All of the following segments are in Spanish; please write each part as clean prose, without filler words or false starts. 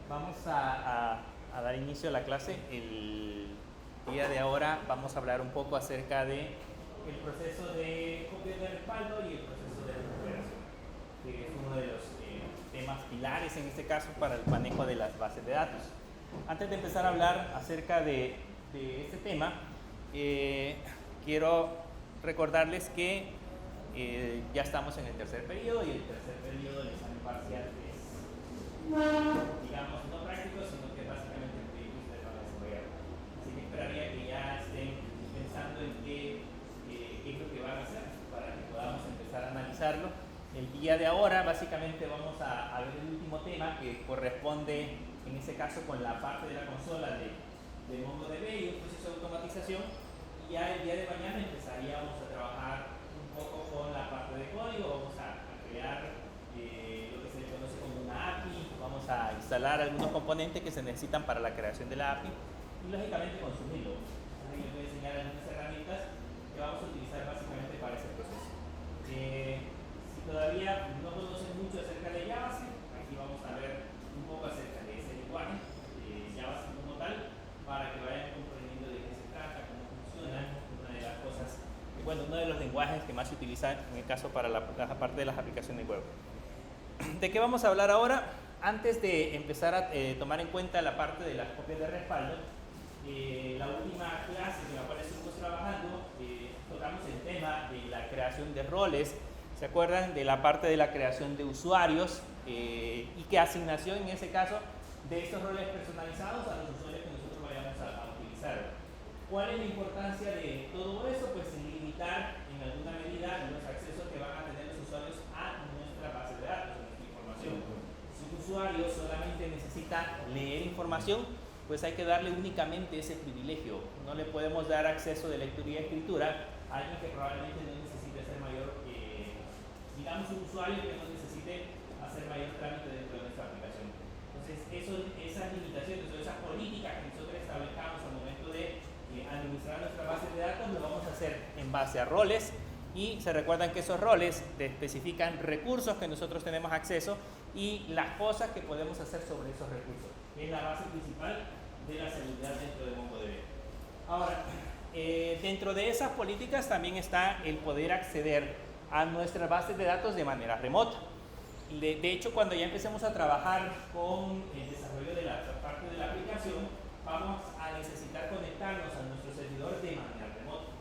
Vamos a dar inicio a la clase. El día de ahora vamos a hablar un poco acerca de el proceso de copia de respaldo y el proceso de recuperación, que es uno de los temas pilares en este caso para el manejo de las bases de datos. Antes de empezar a hablar acerca de este tema, quiero recordarles que ya estamos en el tercer periodo y el tercer periodo del examen parcial es, digamos, no práctico, sino que básicamente el proyecto ustedes van a desarrollar. Así que esperaría que ya estén pensando en qué es lo que van a hacer para que podamos empezar a analizarlo. El día de ahora básicamente vamos a ver el último tema que corresponde en este caso con la parte de la consola de MongoDB y un proceso de automatización, y ya el día de mañana empezaríamos a trabajar un poco con la parte de código. Vamos a crear lo que se le conoce como una API, vamos a instalar algunos componentes que se necesitan para la creación de la API y lógicamente consumirlo. Así que les voy a enseñar algunas herramientas que vamos a utilizar básicamente para ese proceso. Si todavía no conocen mucho acerca de JavaScript, aquí vamos a ver un poco acerca de ese lenguaje, JavaScript como tal, para que vayan comprendiendo de qué se trata, cómo funciona. Una de las cosas, bueno, uno de los lenguajes que más se utiliza en el caso para la parte de las aplicaciones web. ¿De qué vamos a hablar ahora? Antes de empezar a tomar en cuenta la parte de las copias de respaldo, la última clase en la cual estuvimos trabajando, tocamos el tema de la creación de roles. ¿Se acuerdan de la parte de la creación de usuarios y qué asignación en ese caso de estos roles personalizados a los usuarios que nosotros vayamos a utilizar? ¿Cuál es la importancia de todo eso? Pues en limitar en alguna medida los accesos que van a tener los usuarios a nuestra base de datos, a nuestra información. Si un usuario solamente necesita leer información, pues hay que darle únicamente ese privilegio. No le podemos dar acceso de lectura y escritura a alguien que probablemente no necesite hacer mayor, digamos, un usuario que no necesite hacer mayor trámite dentro de nuestra aplicación. Entonces, esas limitaciones o esas políticas que nosotros establezcamos al momento de administrar nuestra base de datos, lo vamos a hacer en base a roles, y se recuerdan que esos roles especifican recursos que nosotros tenemos acceso y las cosas que podemos hacer sobre esos recursos, que es la base principal de la seguridad dentro de MongoDB. Ahora, dentro de esas políticas también está el poder acceder a nuestras bases de datos de manera remota. De hecho, cuando ya empecemos a trabajar con el desarrollo de la parte de la aplicación, vamos a necesitar conectarnos a nuestro servidor de manera remota.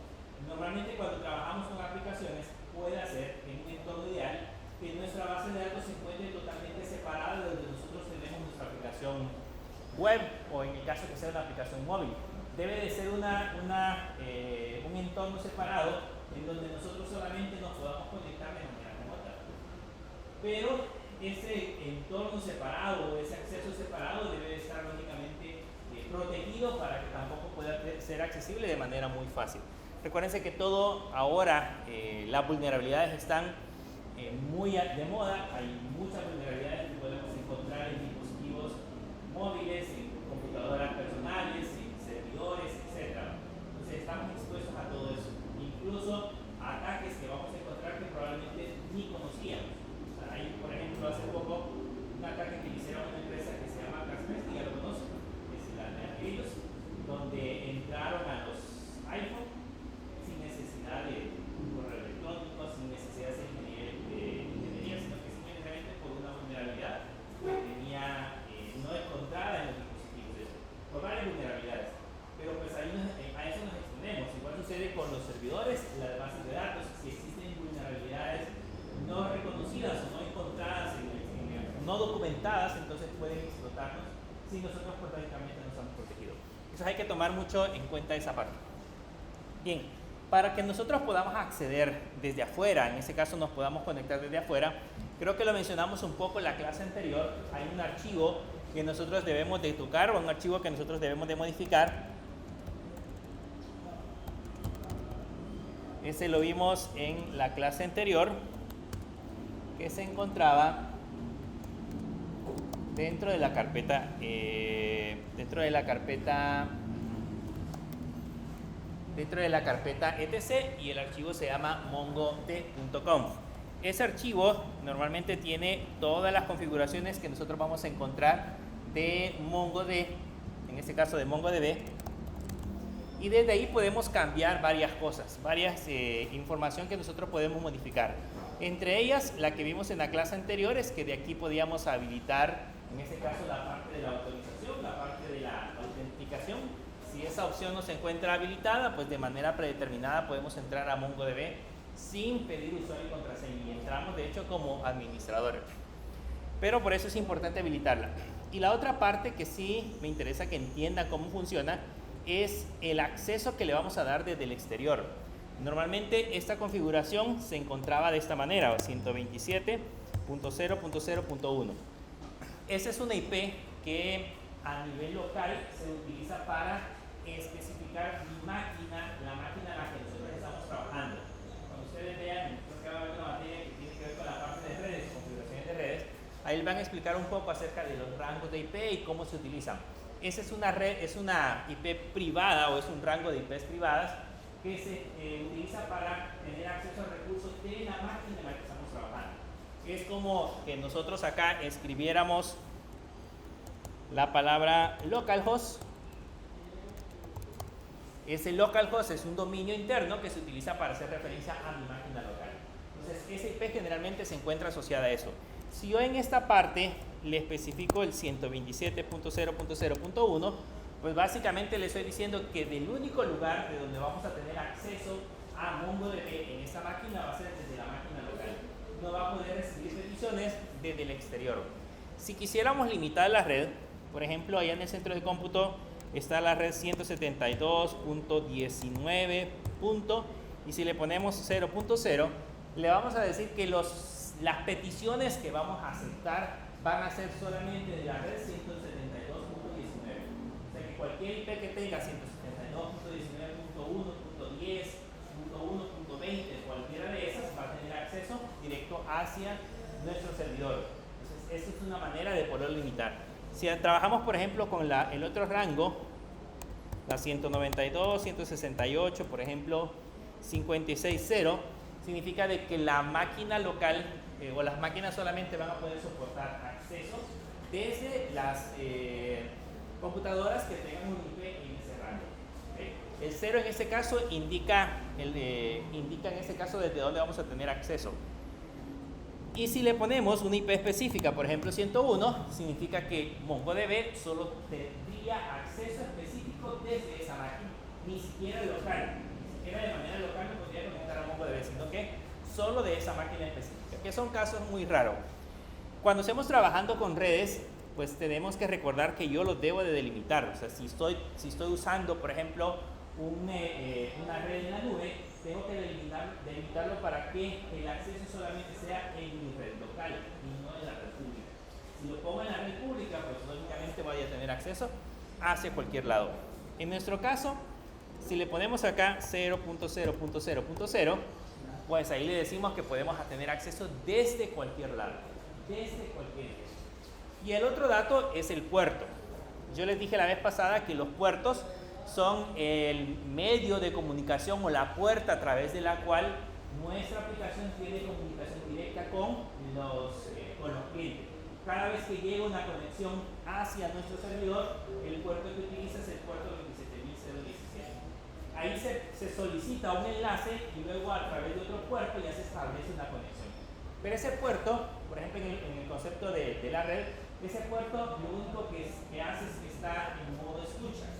Normalmente cuando trabajamos con aplicaciones, puede ser en un entorno ideal que nuestra base de datos se encuentre totalmente separada de donde nosotros tenemos nuestra aplicación web, o en el caso que sea una aplicación móvil. Debe de ser un entorno separado en donde nosotros solamente nos podamos conectar de manera remota. Pero ese entorno separado, ese acceso separado debe de estar lógicamente protegido para que tampoco pueda ser accesible de manera muy fácil. Recuérdense que todo ahora, las vulnerabilidades están muy de moda. Hay muchas vulnerabilidades que podemos encontrar en dispositivos móviles, en computadoras personales, en servidores, etc. Entonces estamos expuestos a todo eso, incluso a ataques que vamos a encontrar que probablemente ni conocíamos. O sea, hay, por ejemplo, hace poco un ataque que hicieron a una empresa que se llama Kaspersky, ya lo conocen, es la de aquellos, donde entraron a los iPhone sin necesidad de un correo electrónico, sin necesidad de ingeniería, sino que simplemente por una vulnerabilidad que tenía no encontrada en los dispositivos, por varias vulnerabilidades. Pero pues ahí a eso nos exponemos. Igual sucede con los servidores, las bases de datos. Si existen vulnerabilidades no reconocidas o no encontradas, no documentadas, entonces pueden explotarnos si nosotros prácticamente no estamos protegidos. Entonces hay que tomar mucho en cuenta esa parte. Bien, para que nosotros podamos acceder desde afuera, en este caso nos podamos conectar desde afuera, creo que lo mencionamos un poco en la clase anterior. Hay un archivo que nosotros debemos de tocar, o un archivo que nosotros debemos de modificar. Ese lo vimos en la clase anterior, que se encontraba dentro de la carpeta etc, y el archivo se llama mongot.conf. Ese archivo normalmente tiene todas las configuraciones que nosotros vamos a encontrar de MongoDB, en este caso de MongoDB, y desde ahí podemos cambiar varias cosas, varias información que nosotros podemos modificar. Entre ellas, la que vimos en la clase anterior es que de aquí podíamos habilitar, en este caso, la parte de la autorización, la parte de la autenticación. Si esa opción no se encuentra habilitada, pues de manera predeterminada podemos entrar a MongoDB sin pedir usuario y contraseña, y entramos de hecho como administradores. Pero por eso es importante habilitarla. Y la otra parte que sí me interesa que entiendan cómo funciona es el acceso que le vamos a dar desde el exterior. Normalmente esta configuración se encontraba de esta manera, 127.0.0.1. Esa es una IP que a nivel local se utiliza para especificar mi máquina, la máquina en la que nosotros estamos trabajando. Cuando ustedes vean, creo que va a haber una materia que tiene que ver con la parte de redes, configuraciones de redes, ahí van a explicar un poco acerca de los rangos de IP y cómo se utilizan. Esa es una red, es una IP privada o es un rango de IPs privadas que se utiliza para tener acceso a recursos de la máquina en la que estamos trabajando. Es como que nosotros acá escribiéramos la palabra localhost. Ese localhost es un dominio interno que se utiliza para hacer referencia a mi máquina local. Entonces, esa IP generalmente se encuentra asociada a eso. Si yo en esta parte le especifico el 127.0.0.1, pues básicamente le estoy diciendo que del único lugar de donde vamos a tener acceso a MongoDB en esta máquina va a ser desde la máquina local. No va a poder recibir peticiones desde el exterior. Si quisiéramos limitar la red, por ejemplo, allá en el centro de cómputo está la red 172.19. Y si le ponemos 0.0, le vamos a decir que las peticiones que vamos a aceptar van a ser solamente de la red 172.19. O sea que cualquier IP que tenga 172.19.1.10.1.20, cualquiera de esas va a tener acceso directo hacia nuestro servidor. Entonces, esa es una manera de poder limitar. Si trabajamos, por ejemplo, con el otro rango, la 192, 168, por ejemplo, 56.0, significa de que la máquina local o las máquinas solamente van a poder soportar accesos desde las computadoras que tengan un IP en ese rango. ¿Okay? El 0 en este caso indica en este caso desde dónde vamos a tener acceso. Y si le ponemos una IP específica, por ejemplo 101, significa que MongoDB solo tendría acceso específico desde esa máquina, ni siquiera local, ni siquiera de manera local no podría conectar a MongoDB, sino que solo de esa máquina específica, que son casos muy raros. Cuando estemos trabajando con redes, pues tenemos que recordar que yo los debo de delimitar. O sea, si estoy usando, por ejemplo, una red en la nube, tengo que delimitarlo para que el acceso solamente sea en mi red local y no en la red pública. Si lo pongo en la red pública, pues lógicamente voy a tener acceso hacia cualquier lado. En nuestro caso, si le ponemos acá 0.0.0.0, pues ahí le decimos que podemos tener acceso desde cualquier lado. Desde cualquier lado. Y el otro dato es el puerto. Yo les dije la vez pasada que los puertos son el medio de comunicación o la puerta a través de la cual nuestra aplicación tiene comunicación directa con los clientes. Cada vez que llega una conexión hacia nuestro servidor, el puerto que utiliza es el puerto 27017. Ahí se solicita un enlace y luego a través de otro puerto ya se establece una conexión. Pero ese puerto, por ejemplo en el concepto de la red, ese puerto lo único que hace es que está en modo escucha.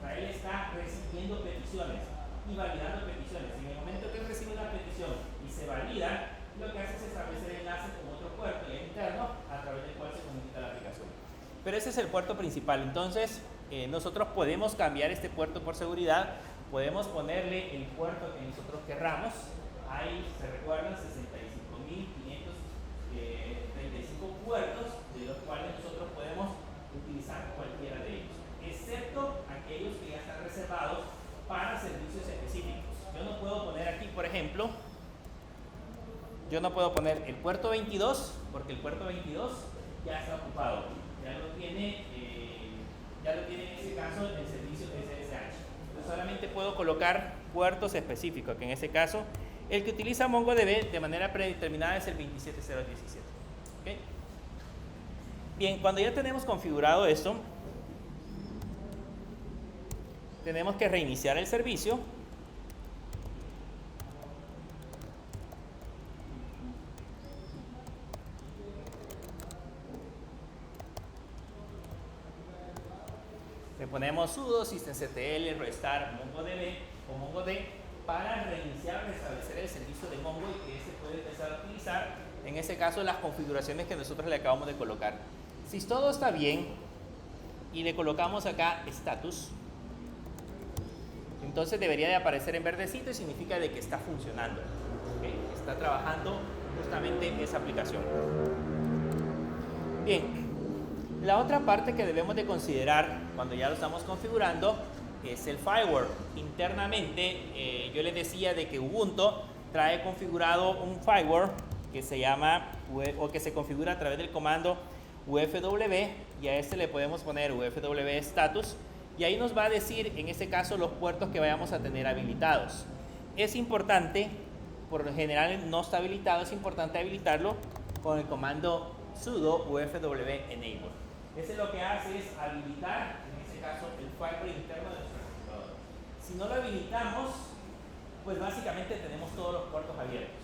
O sea, él está recibiendo peticiones y validando peticiones. En el momento que él recibe una petición y se valida, lo que hace es establecer enlace con otro puerto interno a través del cual se comunica la aplicación. Pero ese es el puerto principal. Entonces, nosotros podemos cambiar este puerto por seguridad. Podemos ponerle el puerto que nosotros querramos. Ahí se recuerdan 65.535 puertos, de los cuales nosotros podemos utilizar cualquiera de ellos, excepto aquellos que ya están reservados para servicios específicos. Yo no puedo poner aquí, por ejemplo, yo no puedo poner el puerto 22, porque el puerto 22 ya está ocupado, ya lo tiene en ese caso el servicio SSH. Yo solamente puedo colocar puertos específicos, que en ese caso el que utiliza MongoDB de manera predeterminada es el 27017. ¿Okay? Bien, cuando ya tenemos configurado esto, tenemos que reiniciar el servicio. Le ponemos sudo systemctl restart mongodb o mongod para reiniciar o restablecer el servicio de Mongo y que se puede empezar a utilizar, en ese caso, las configuraciones que nosotros le acabamos de colocar. Si todo está bien y le colocamos acá status, entonces debería de aparecer en verdecito y significa de que está funcionando, ¿okay? Está trabajando justamente esa aplicación. Bien, la otra parte que debemos de considerar cuando ya lo estamos configurando es el firewall. Internamente, yo les decía de que Ubuntu trae configurado un firewall que se llama, o que se configura a través del comando ufw, y a este le podemos poner ufw status, y ahí nos va a decir, en este caso, los puertos que vayamos a tener habilitados. Es importante, por lo general no está habilitado, es importante habilitarlo con el comando sudo ufw enable. Ese lo que hace es habilitar, en este caso, el firewall interno de nuestro computador. Si no lo habilitamos, pues básicamente tenemos todos los puertos abiertos.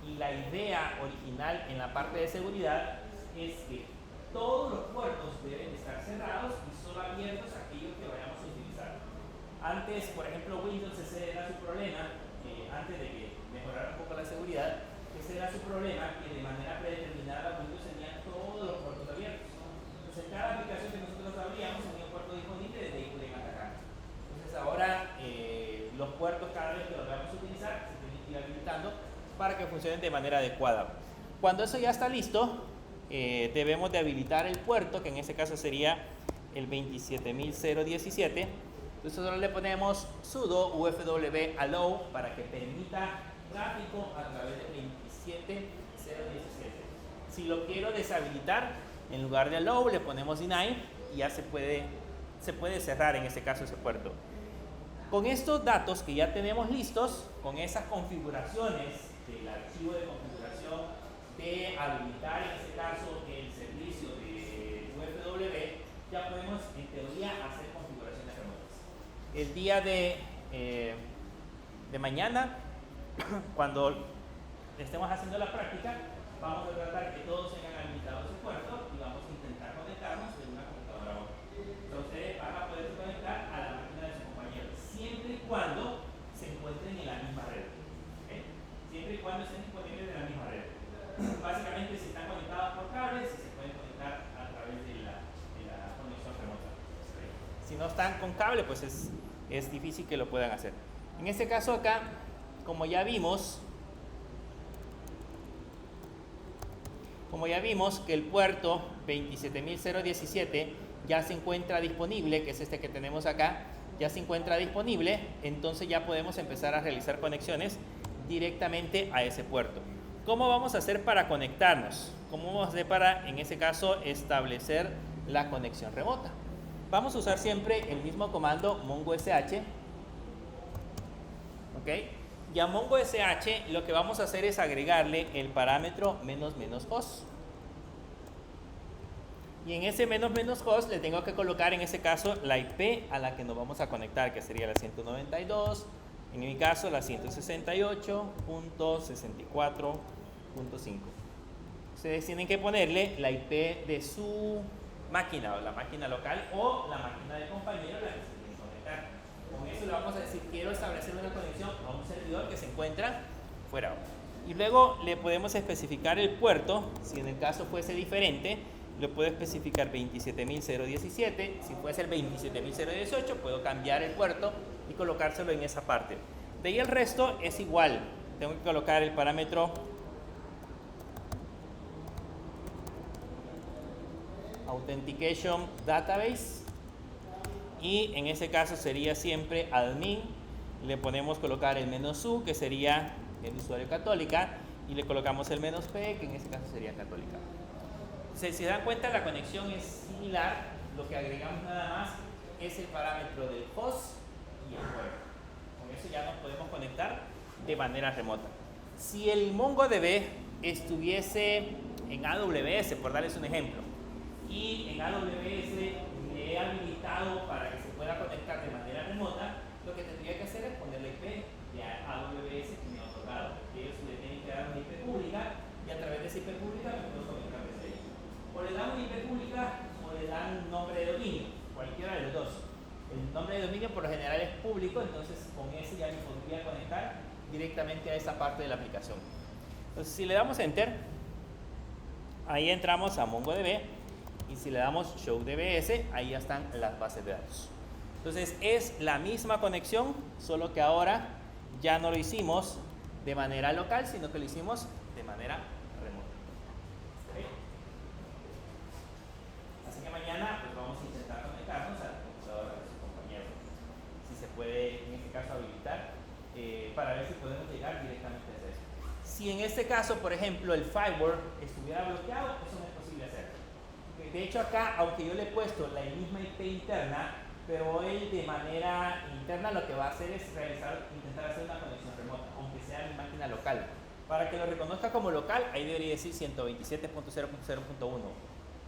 Y la idea original en la parte de seguridad es que todos los puertos deben estar cerrados y solo abiertos aquellos que vayamos a utilizar. Antes, por ejemplo, Windows, ese era su problema, antes de que mejorara un poco la seguridad, ese era su problema, que de manera predeterminada Windows tenía todos los puertos abiertos. Entonces, cada aplicación que nosotros abríamos tenía un puerto disponible, desde ahí podían atacar. Entonces, ahora los puertos, cada vez que los vamos a utilizar, se tienen que ir habilitando para que funcionen de manera adecuada. Cuando eso ya está listo, debemos de habilitar el puerto, que en este caso sería el 27017. Entonces solo le ponemos sudo ufw allow para que permita tráfico a través del 27017. Si lo quiero deshabilitar, en lugar de allow le ponemos deny y ya se puede cerrar en este caso ese puerto. Con estos datos que ya tenemos listos, con esas configuraciones del archivo de configuración, de habilitar en este caso el servicio de ufw, ya podemos en teoría hacer configuraciones remotas. El día de mañana, cuando estemos haciendo la práctica, vamos a tratar que todos tengan habilitado ese puerto y vamos a intentar conectarnos de una computadora a otra. Entonces van a poder conectar a la máquina de su compañero, siempre y cuando se encuentren en la misma red. ¿Okay? Siempre y cuando estén disponibles en la misma red. Básicamente, si están conectados por cables, si se pueden conectar a través de la conexión remota. Si no están con cable, pues es difícil que lo puedan hacer. En este caso acá, como ya vimos que el puerto 27017 ya se encuentra disponible, que es este que tenemos acá, ya se encuentra disponible, entonces ya podemos empezar a realizar conexiones directamente a ese puerto. ¿Cómo vamos a hacer para conectarnos? ¿Cómo vamos a hacer para, en ese caso, establecer la conexión remota? Vamos a usar siempre el mismo comando mongosh, ¿ok? Y a mongosh lo que vamos a hacer es agregarle el parámetro --host. Y en ese --host le tengo que colocar en ese caso la IP a la que nos vamos a conectar, que sería la 192, en mi caso la 168.64.5. Ustedes tienen que ponerle la IP de su máquina, o la máquina local, o la máquina del compañero a la que se tiene que conectar. Con eso le vamos a decir, quiero establecer una conexión a un servidor que se encuentra fuera. Y luego le podemos especificar el puerto, si en el caso fuese diferente, lo puedo especificar 27017, si fuese el 27018, puedo cambiar el puerto y colocárselo en esa parte. De ahí el resto es igual, tengo que colocar el parámetro Authentication Database, y en ese caso sería siempre admin, le ponemos colocar el "-u", que sería el usuario católica, y le colocamos el "-p", que en ese caso sería católica. Si se dan cuenta, la conexión es similar, lo que agregamos nada más es el parámetro del host y el puerto. Con eso ya nos podemos conectar de manera remota. Si el MongoDB estuviese en AWS, por darles un ejemplo, y en AWS le he habilitado para que se pueda conectar de manera remota. Lo que tendría que hacer es poner la IP de AWS que me ha otorgado. Ellos le tienen que dar una IP pública y a través de esa IP pública me puedo conectar desde ahí. O le dan una IP pública o le dan un nombre de dominio, cualquiera de los dos. El nombre de dominio por lo general es público, entonces con ese ya me podría conectar directamente a esa parte de la aplicación. Entonces si le damos Enter, ahí entramos a MongoDB y si le damos Show DBS, ahí ya están las bases de datos. Entonces es la misma conexión, solo que ahora ya no lo hicimos de manera local, sino que lo hicimos de manera remota. ¿Okay? Así que mañana pues vamos a intentar conectarnos a la computadora de su compañero. Si se puede, en este caso, habilitar para ver si podemos llegar directamente a eso. Si en este caso, por ejemplo, el firewall estuviera bloqueado, eso no es posible hacer. De hecho acá, aunque yo le he puesto la misma IP interna, pero él de manera interna lo que va a hacer es intentar hacer una conexión remota, aunque sea en máquina local. Para que lo reconozca como local, ahí debería decir 127.0.0.1.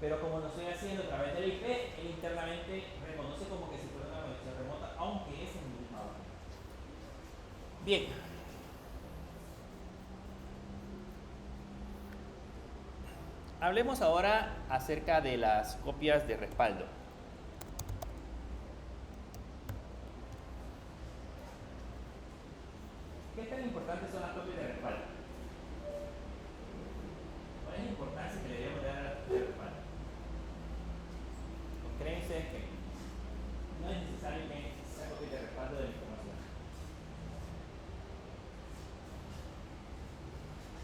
Pero como lo estoy haciendo a través de la IP, él internamente reconoce como que si fuera una conexión remota, aunque es en mi misma banda. Bien. Hablemos ahora acerca de las copias de respaldo. ¿Qué tan importantes son las copias de respaldo? ¿Cuál es la importancia que le debemos dar a las copias de respaldo? ¿O creen ustedes que no es necesario que sea copia de respaldo de la información?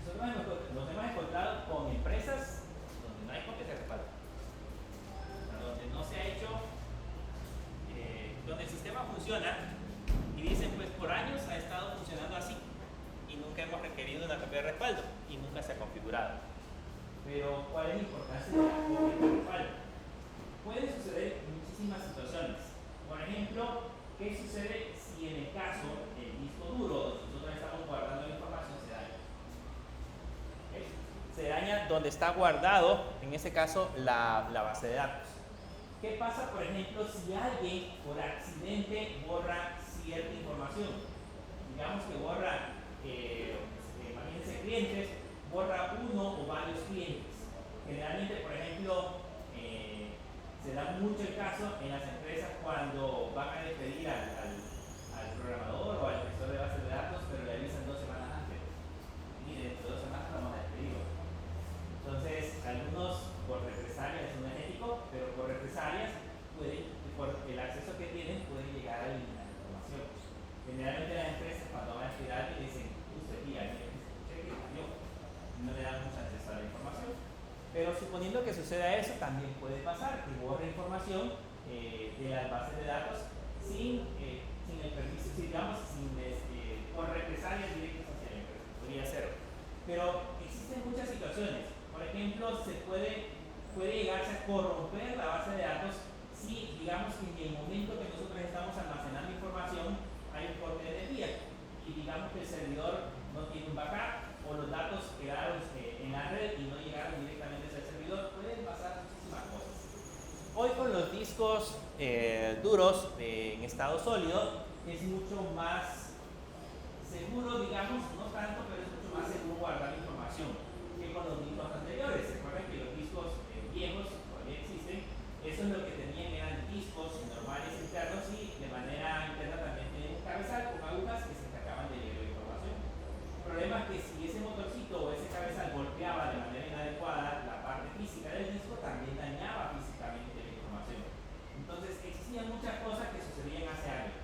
Nosotros nos hemos encontrado con empresas donde no hay copias de respaldo, donde no se ha hecho, donde el sistema funciona y dicen pues por años ha estado funcionando así y nunca hemos requerido una copia de respaldo y nunca se ha configurado. Pero ¿cuál es la importancia de la copia de respaldo? Pueden suceder muchísimas situaciones. Por ejemplo, ¿qué sucede si en el caso el disco duro donde nosotros estamos guardando la información se daña? ¿Okay? Se daña donde está guardado, en ese caso, la base de datos. ¿Qué pasa, por ejemplo, si alguien por accidente borra cierta información? Digamos que borra, imagínense clientes, borra uno o varios clientes. Generalmente, por ejemplo, se da mucho el caso en las empresas cuando van a despedir al programador o al gestor de bases de datos, pero le avisan 2 semanas antes. Y dentro de 2 semanas vamos a despedirlo. Entonces, algunos por represalias, eso no es ético, pero por represalias, por el acceso que tienen, pueden llegar a eliminar información. Generalmente las empresas cuando van a despedir a alguien dicen, usted y alguien escuché que cambió, no le dan mucho acceso a la información. Pero suponiendo que suceda eso, también puede pasar que borre información de las bases de datos sin el permiso, digamos, por represalias directas hacia la empresa. Podría ser. Pero existen muchas situaciones. Por ejemplo, puede llegarse a corromper la base de datos si, digamos, que en el momento que nosotros estamos almacenando información hay un corte de energía y digamos que el servidor no tiene un backup o los datos quedaron en la red y no llegaron directamente al servidor. Pueden pasar muchísimas cosas. Hoy con los discos duros en estado sólido es mucho más seguro, digamos, no tanto, pero es mucho más seguro guardar información que con los discos anteriores. Recuerden que los discos viejos todavía existen. Eso es lo que tenían, eran discos normales internos y de manera interna también tenían un cabezal con agujas que se encargaban de leer la información. El problema es que si ese motorcito o ese cabezal golpeaba de manera inadecuada la parte física del disco, también dañaba físicamente la información. Entonces existían muchas cosas que sucedían hace años.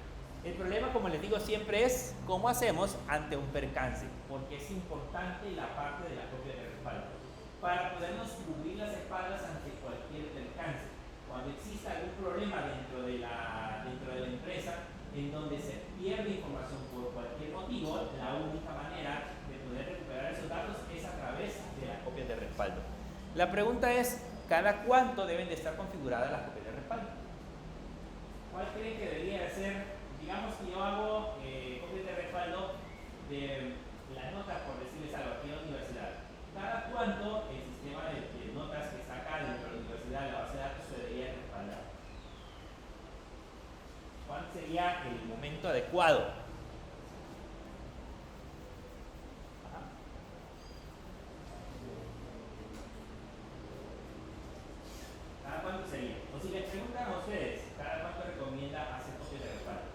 El problema, como les digo siempre, es cómo hacemos ante un percance, porque es importante la parte de la copia de respaldo para podernos cubrir las espaldas ante cualquier percance. Cuando exista algún problema dentro de la empresa en donde se pierde información por cualquier motivo, la única manera de poder recuperar esos datos es a través de las copias de respaldo. La pregunta es, ¿cada cuánto deben de estar configuradas las copias de respaldo? ¿Cuál creen que debería de ser? Digamos que yo hago copias de respaldo de las notas, por decirles algo, aquí en la universidad. ¿Cada cuánto el sistema de notas que saca dentro de la universidad, la sería el momento adecuado? Ajá. ¿Cada cuánto sería? O si les preguntan a ustedes, ¿cada cuánto recomienda hacer copias de respaldo?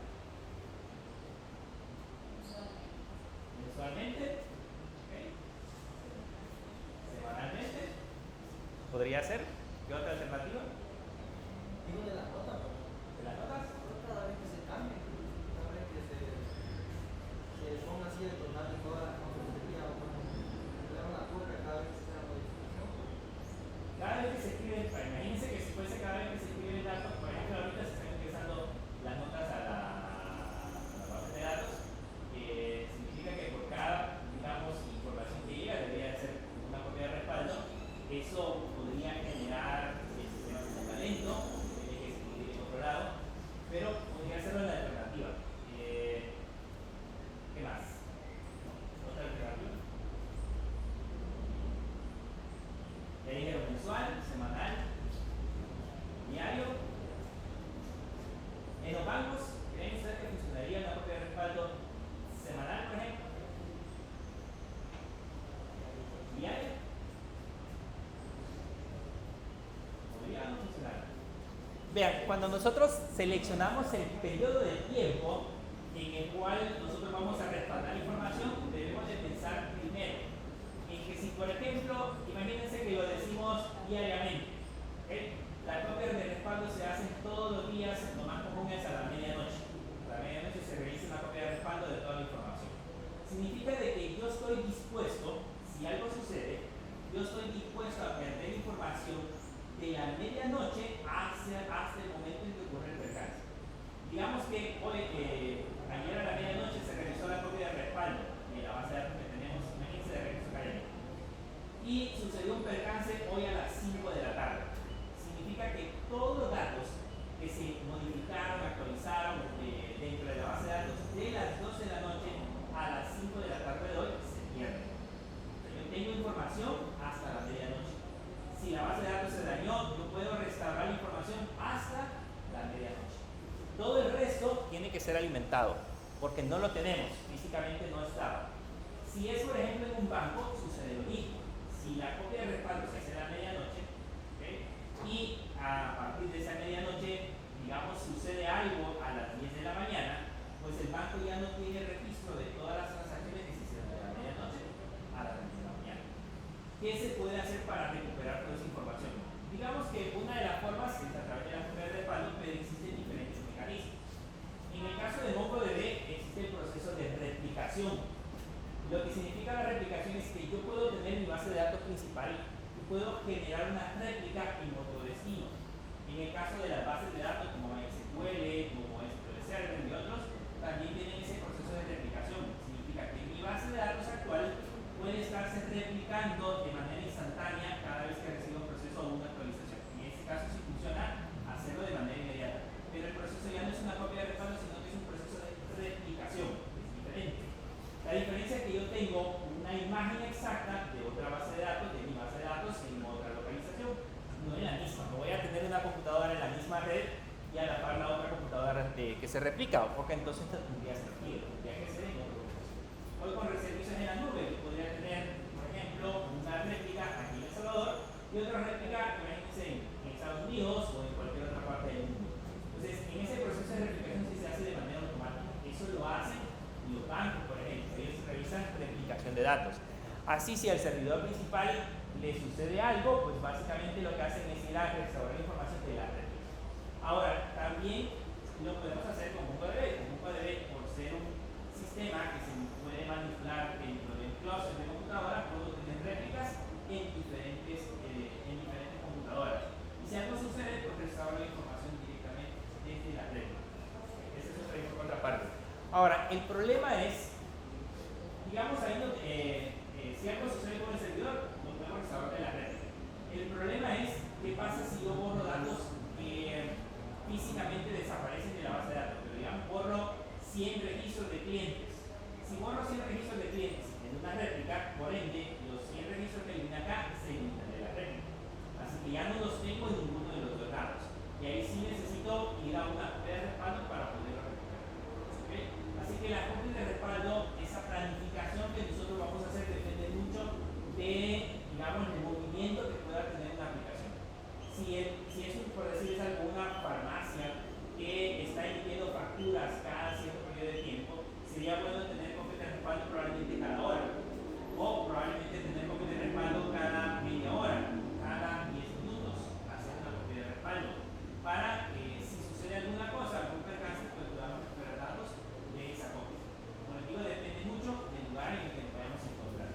¿Mensualmente? ¿Okay? ¿Semanalmente? ¿Podría ser? ¿Qué otra alternativa? Digo de las notas, ¿no? ¿De las notas? Cada vez que se cambie, cada vez que se ponga así de total de todas las cosas sería le da una copia cada vez que se haga modificación. Cada vez que se escribe, imagínense que si fuese cada vez que se escribe el dato, por ejemplo, ahorita se están ingresando las notas a la base de datos, significa que por cada, digamos, información que llega debería ser una copia de respaldo. Eso podría generar el sistema de lento, tiene que escribir en otro lado, pero podría ser una alternativa. ¿Qué más? ¿Otra alternativa? Ya dijeron mensual, semanal, diario. En los bancos, ¿creen ustedes que funcionaría una copia de respaldo semanal, por ejemplo? ¿Diario? ¿Podría no funcionar? Vean, cuando nosotros seleccionamos el periodo de tiempo en el cual nosotros vamos a respaldar información, debemos de pensar primero en que si, por ejemplo, imagínense que lo decimos diariamente, ¿okay? Las copias de respaldo se hacen todos los días, lo más común es a la medianoche. A la medianoche se realiza una copia de respaldo de toda la información. Significa de que yo estoy dispuesto, si algo sucede, yo estoy dispuesto a perder información de la medianoche hasta el momento en que ocurre el percance. Digamos que hoy, ayer a la medianoche se realizó la copia de respaldo de la base de datos que tenemos, imagínense, de regreso académico. Y sucedió un percance hoy a las 5 de la tarde. Significa que todos los datos que se modificaron, actualizaron dentro de la base de datos de las 12 de la noche a las 5 de la tarde de hoy se pierden. Yo tengo información hasta la medianoche. Si la base de datos se dañó, yo puedo restaurar la información hasta la medianoche. Todo el resto tiene que ser alimentado, porque no lo tenemos, físicamente no estaba. Si es, por ejemplo, en un banco, sucede lo mismo. Si la copia de respaldo se hace a la medianoche, ¿okay? Y a partir de esa medianoche, digamos, sucede algo a las 10 de la mañana, pues el banco ya no tiene registro de todas las transacciones que se hicieron de la medianoche a las 10 de la mañana. ¿Qué se puede hacer para recuperar toda esa información? Digamos que una de las formas es a través de la copia de respaldo, pero existen diferentes mecanismos. En el caso de MongoDB existe el proceso de replicación. Lo que significa la replicación es que yo puedo tener mi base de datos principal y puedo generar una réplica en otro destino. En el caso de las bases de datos como MySQL, como SQL Server y otros, también tienen ese proceso de replicación. Significa que mi base de datos actual puede estarse replicando de manera instantánea cada vez que reciba un proceso o una actualización. En este caso, si funciona, hacerlo de manera inmediata. Pero el proceso ya no es una copia de respaldo, sino que es un proceso de replicación. Es diferente. La diferencia es que yo tengo una imagen exacta de otra base de datos, de mi base de datos en otra localización, no en la misma. No voy a tener una computadora en la misma red y a la par la otra computadora que se replica, porque entonces tendría sentido, tendría que ser en otro proceso. Hoy con servicios en la nube yo podría tener, por ejemplo, una réplica aquí en El Salvador y otra réplica, imagínense, en Estados Unidos o en cualquier otra parte del mundo. Entonces, en ese proceso de replicación sí se hace de manera automática. Eso lo hacen los bancos, por ejemplo, ellos revisan replicación de datos. Así, si al servidor principal le sucede algo, pues básicamente lo que hacen es ir a restaurar información de la réplica. Ahora, también lo podemos hacer con MongoDB. Con MongoDB, por ser un sistema que se puede manipular dentro del clúster de computadora, puedo tener réplicas en diferentes computadoras. Y si algo sucede, pues restauro la información directamente desde la réplica. Esa es otra parte. Ahora, el problema es, digamos ahí si algo sucede con el servidor, no podemos restaurar de la réplica. El problema es, ¿qué pasa si yo borro datos que físicamente desaparecen de la base de datos? Pero digamos, borro 100 registros de clientes. Si borro 100 registros de clientes en una réplica, por ende, los 100 registros que eliminé acá se eliminan de la réplica. Así que ya no los tengo en ninguno de los dos lados. Y ahí sí necesito ir a una copia de respaldo para poder si es, por decirles algo, una farmacia que está emitiendo facturas cada cierto periodo de tiempo, sería bueno tener copias de respaldo probablemente cada hora, o probablemente tener copias de respaldo cada media hora, cada 10 minutos, hacer una copia de respaldo, para que si sucede alguna cosa, algún percance, pues podamos recuperar datos de esa copia. Como les digo, depende mucho del lugar en el que nos vayamos a encontrar.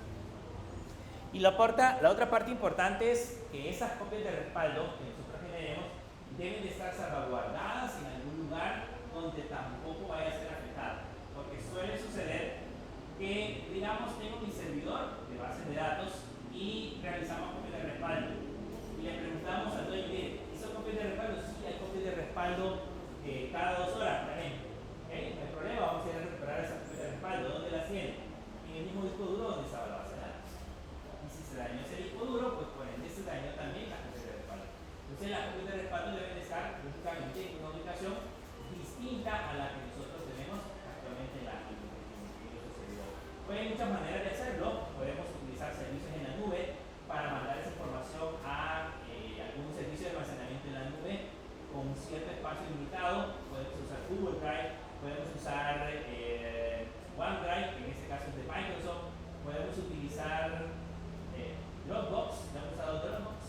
Y la otra parte importante es que esas copias de respaldo que nosotros generemos deben de estar salvaguardadas en algún lugar donde tampoco vaya a ser afectada. Porque suele suceder que, digamos, tengo mi servidor de bases de datos y realizamos copias de respaldo. Y le preguntamos al dueño, mire, ¿hizo copias de respaldo? Sí, hay copias de respaldo cada 2 horas, por ejemplo. ¿Okay? No hay problema, vamos a ir a recuperar esas copias de respaldo. ¿Dónde las tiene? En el mismo disco duro donde estaba la base de datos. Y si se dañó ese disco duro, pues por ende se dañó también las copias de respaldo. Entonces las copias de respaldo deben estar lógicamente en una ubicación distinta a la que nosotros tenemos actualmente en nuestro servidor. Pues hay muchas maneras de hacerlo. Podemos utilizar servicios en la nube para mandar esa información a algún servicio de almacenamiento en la nube con cierto espacio limitado. Podemos usar Google Drive, podemos usar OneDrive, que en este caso es de Microsoft. Podemos utilizar Dropbox, ya hemos usado Dropbox.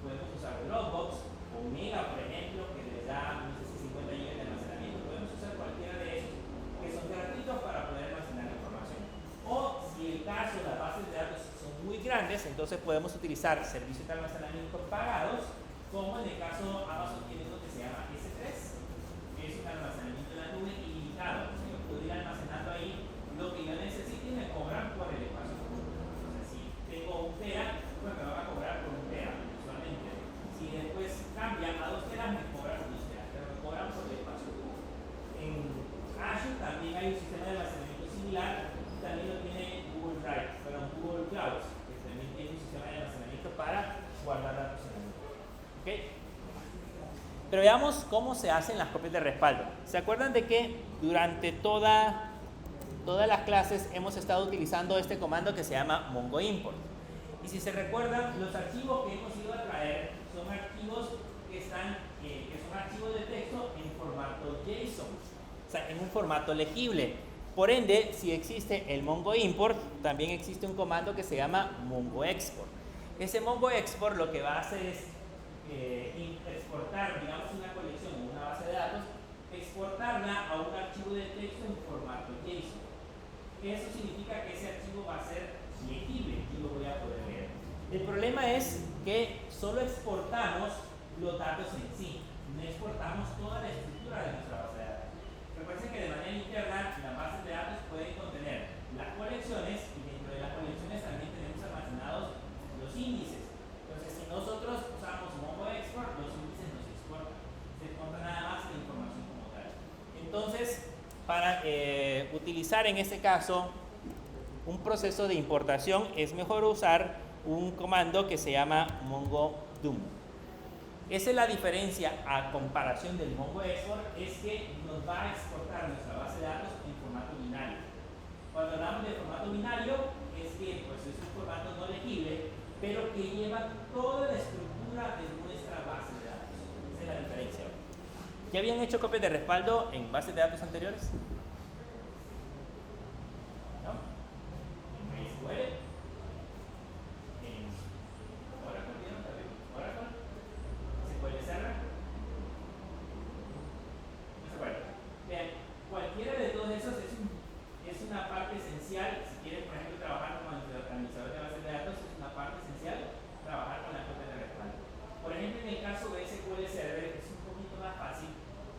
Podemos usar Dropbox o Mega, por ejemplo, que les da, no sé si 50 GB de almacenamiento. Podemos usar cualquiera de esos que son gratuitos para poder almacenar la información. O si el caso, las bases de datos son muy grandes, entonces podemos utilizar servicios de almacenamiento pagados, como en el caso Amazon tiene uno que se llama S3, que es un almacenamiento en la nube ilimitado. O sea, yo puedo ir almacenando ahí lo que yo necesite y me cobran por el espacio. Entonces, si tengo 1 tera, pues me van a cobrar por 1 tera, usualmente. Si después cambia a 2 teras, me cobran por 2 teras, pero me cobran por el espacio. En Azure también hay un sistema de almacenamiento similar, también lo tiene Google Drive, pero Google Cloud, que también tiene un sistema de almacenamiento para guardar datos en la nube. ¿Okay? Pero veamos cómo se hacen las copias de respaldo. ¿Se acuerdan de que durante todas las clases hemos estado utilizando este comando que se llama Mongo Import? Y si se recuerdan, los archivos que hemos ido a traer son archivos que son archivos de texto en formato JSON, o sea, en un formato legible. Por ende, si existe el Mongo Import, también existe un comando que se llama Mongo Export. Ese Mongo Export lo que va a hacer es exportar, digamos, una colección o una base de datos, exportarla a un archivo de texto en formato JSON. Eso significa que ese archivo va a ser legible y lo voy a poder leer. El problema es que solo exportamos los datos en sí, no exportamos toda la estructura de nuestra base de datos. Recuerden que de manera interna las bases de datos pueden contener las colecciones y dentro de las colecciones también tenemos almacenados los índices. Entonces, si nosotros usamos Mongo Export, los índices no se exportan, se exporta nada más la información como tal. Entonces, para utilizar en este caso un proceso de importación, es mejor usar un comando que se llama Mongo Doom. Esa es la diferencia a comparación del Mongo Export, es que nos va a exportar nuestra base de datos en formato binario. Cuando hablamos de formato binario, es que pues, es un formato no legible, pero que lleva toda la estructura de nuestra base de datos. Esa es la diferencia. ¿Ya habían hecho copias de respaldo en bases de datos anteriores? ¿No? En MySQL, en Oracle, ¿vieron también? Oracle, SQL Server. No se acuerdan. Vean, cualquiera de todos esos es una parte esencial. Si quieren, por ejemplo, trabajar como administrador de bases de datos, es una parte esencial trabajar con la copia de respaldo. Por ejemplo, en el caso de SQL Server es un poquito más fácil,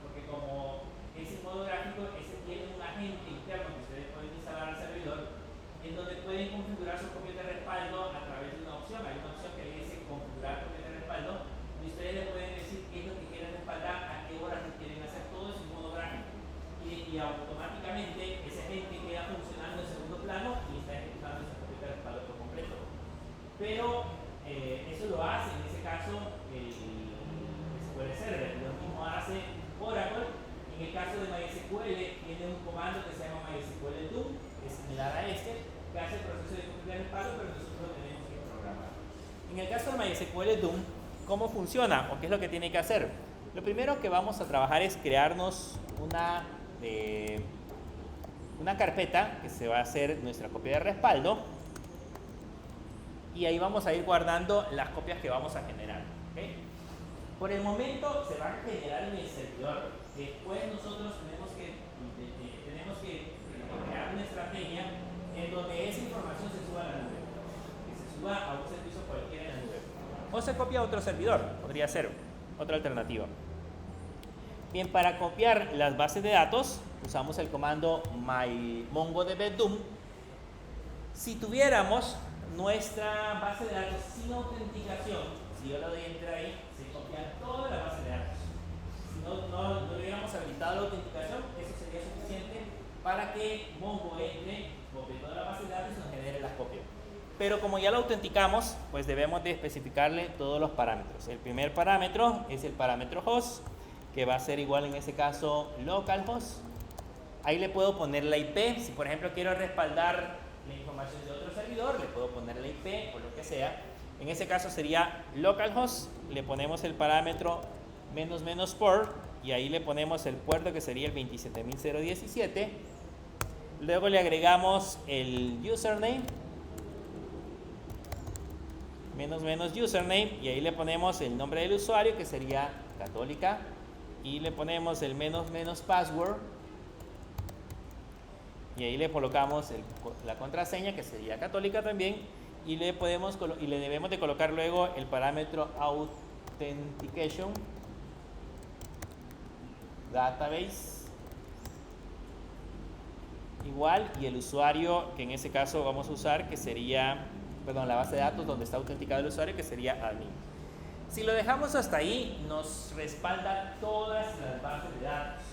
porque como es en modo gráfico, ese tiene un agente interno que ustedes pueden instalar al servidor, en donde pueden configurar su copia de respaldo a través de una opción. Hay una opción que le dice configurar copia de respaldo, y ustedes le pueden decir qué es lo que quieren respaldar, a qué horas lo quieren hacer, todo eso en modo gráfico. Y automáticamente ese agente queda funcionando en segundo plano y está ejecutando esa copia de respaldo por completo. Pero eso lo hace en ese caso el SQL Server, lo mismo hace Oracle. En el caso de MySQL tiene un comando que se llama MySQL Doom, que es similar a este, que hace el proceso de copia de respaldo, pero nosotros lo tenemos que programar. En el caso de MySQL Doom, ¿cómo funciona o qué es lo que tiene que hacer? Lo primero que vamos a trabajar es crearnos una carpeta que se va a hacer nuestra copia de respaldo, y ahí vamos a ir guardando las copias que vamos a generar. ¿Okay? Por el momento se van a generar en el servidor. Después nosotros tenemos que crear una estrategia en donde esa información se suba a la nube, que se suba a un servicio cualquiera en la nube, o se copia a otro servidor, podría ser otra alternativa. Bien, para copiar las bases de datos usamos el comando mymongodb-doom. Si tuviéramos nuestra base de datos sin autenticación, si yo le doy enter ahí, se copia toda la base de datos. Si no hubiéramos habilitado la autenticación, eso sería suficiente para que Mongo entre, copie toda la base de datos y nos genere las copias. Pero como ya lo autenticamos, pues debemos de especificarle todos los parámetros. El primer parámetro es el parámetro host, que va a ser igual en ese caso localhost. Ahí le puedo poner la IP. Si por ejemplo quiero respaldar la información de otro servidor, le puedo poner la IP o lo que sea. En ese caso sería localhost, le ponemos el parámetro --port y ahí le ponemos el puerto que sería el 27017. Luego le agregamos el username --username y ahí le ponemos el nombre del usuario que sería católica y le ponemos el --password y ahí le colocamos la contraseña que sería católica también y le debemos de colocar luego el parámetro authentication database igual y el usuario que en ese caso vamos a usar que sería la base de datos donde está autenticado el usuario que sería admin. Si lo dejamos hasta ahí nos respalda todas las bases de datos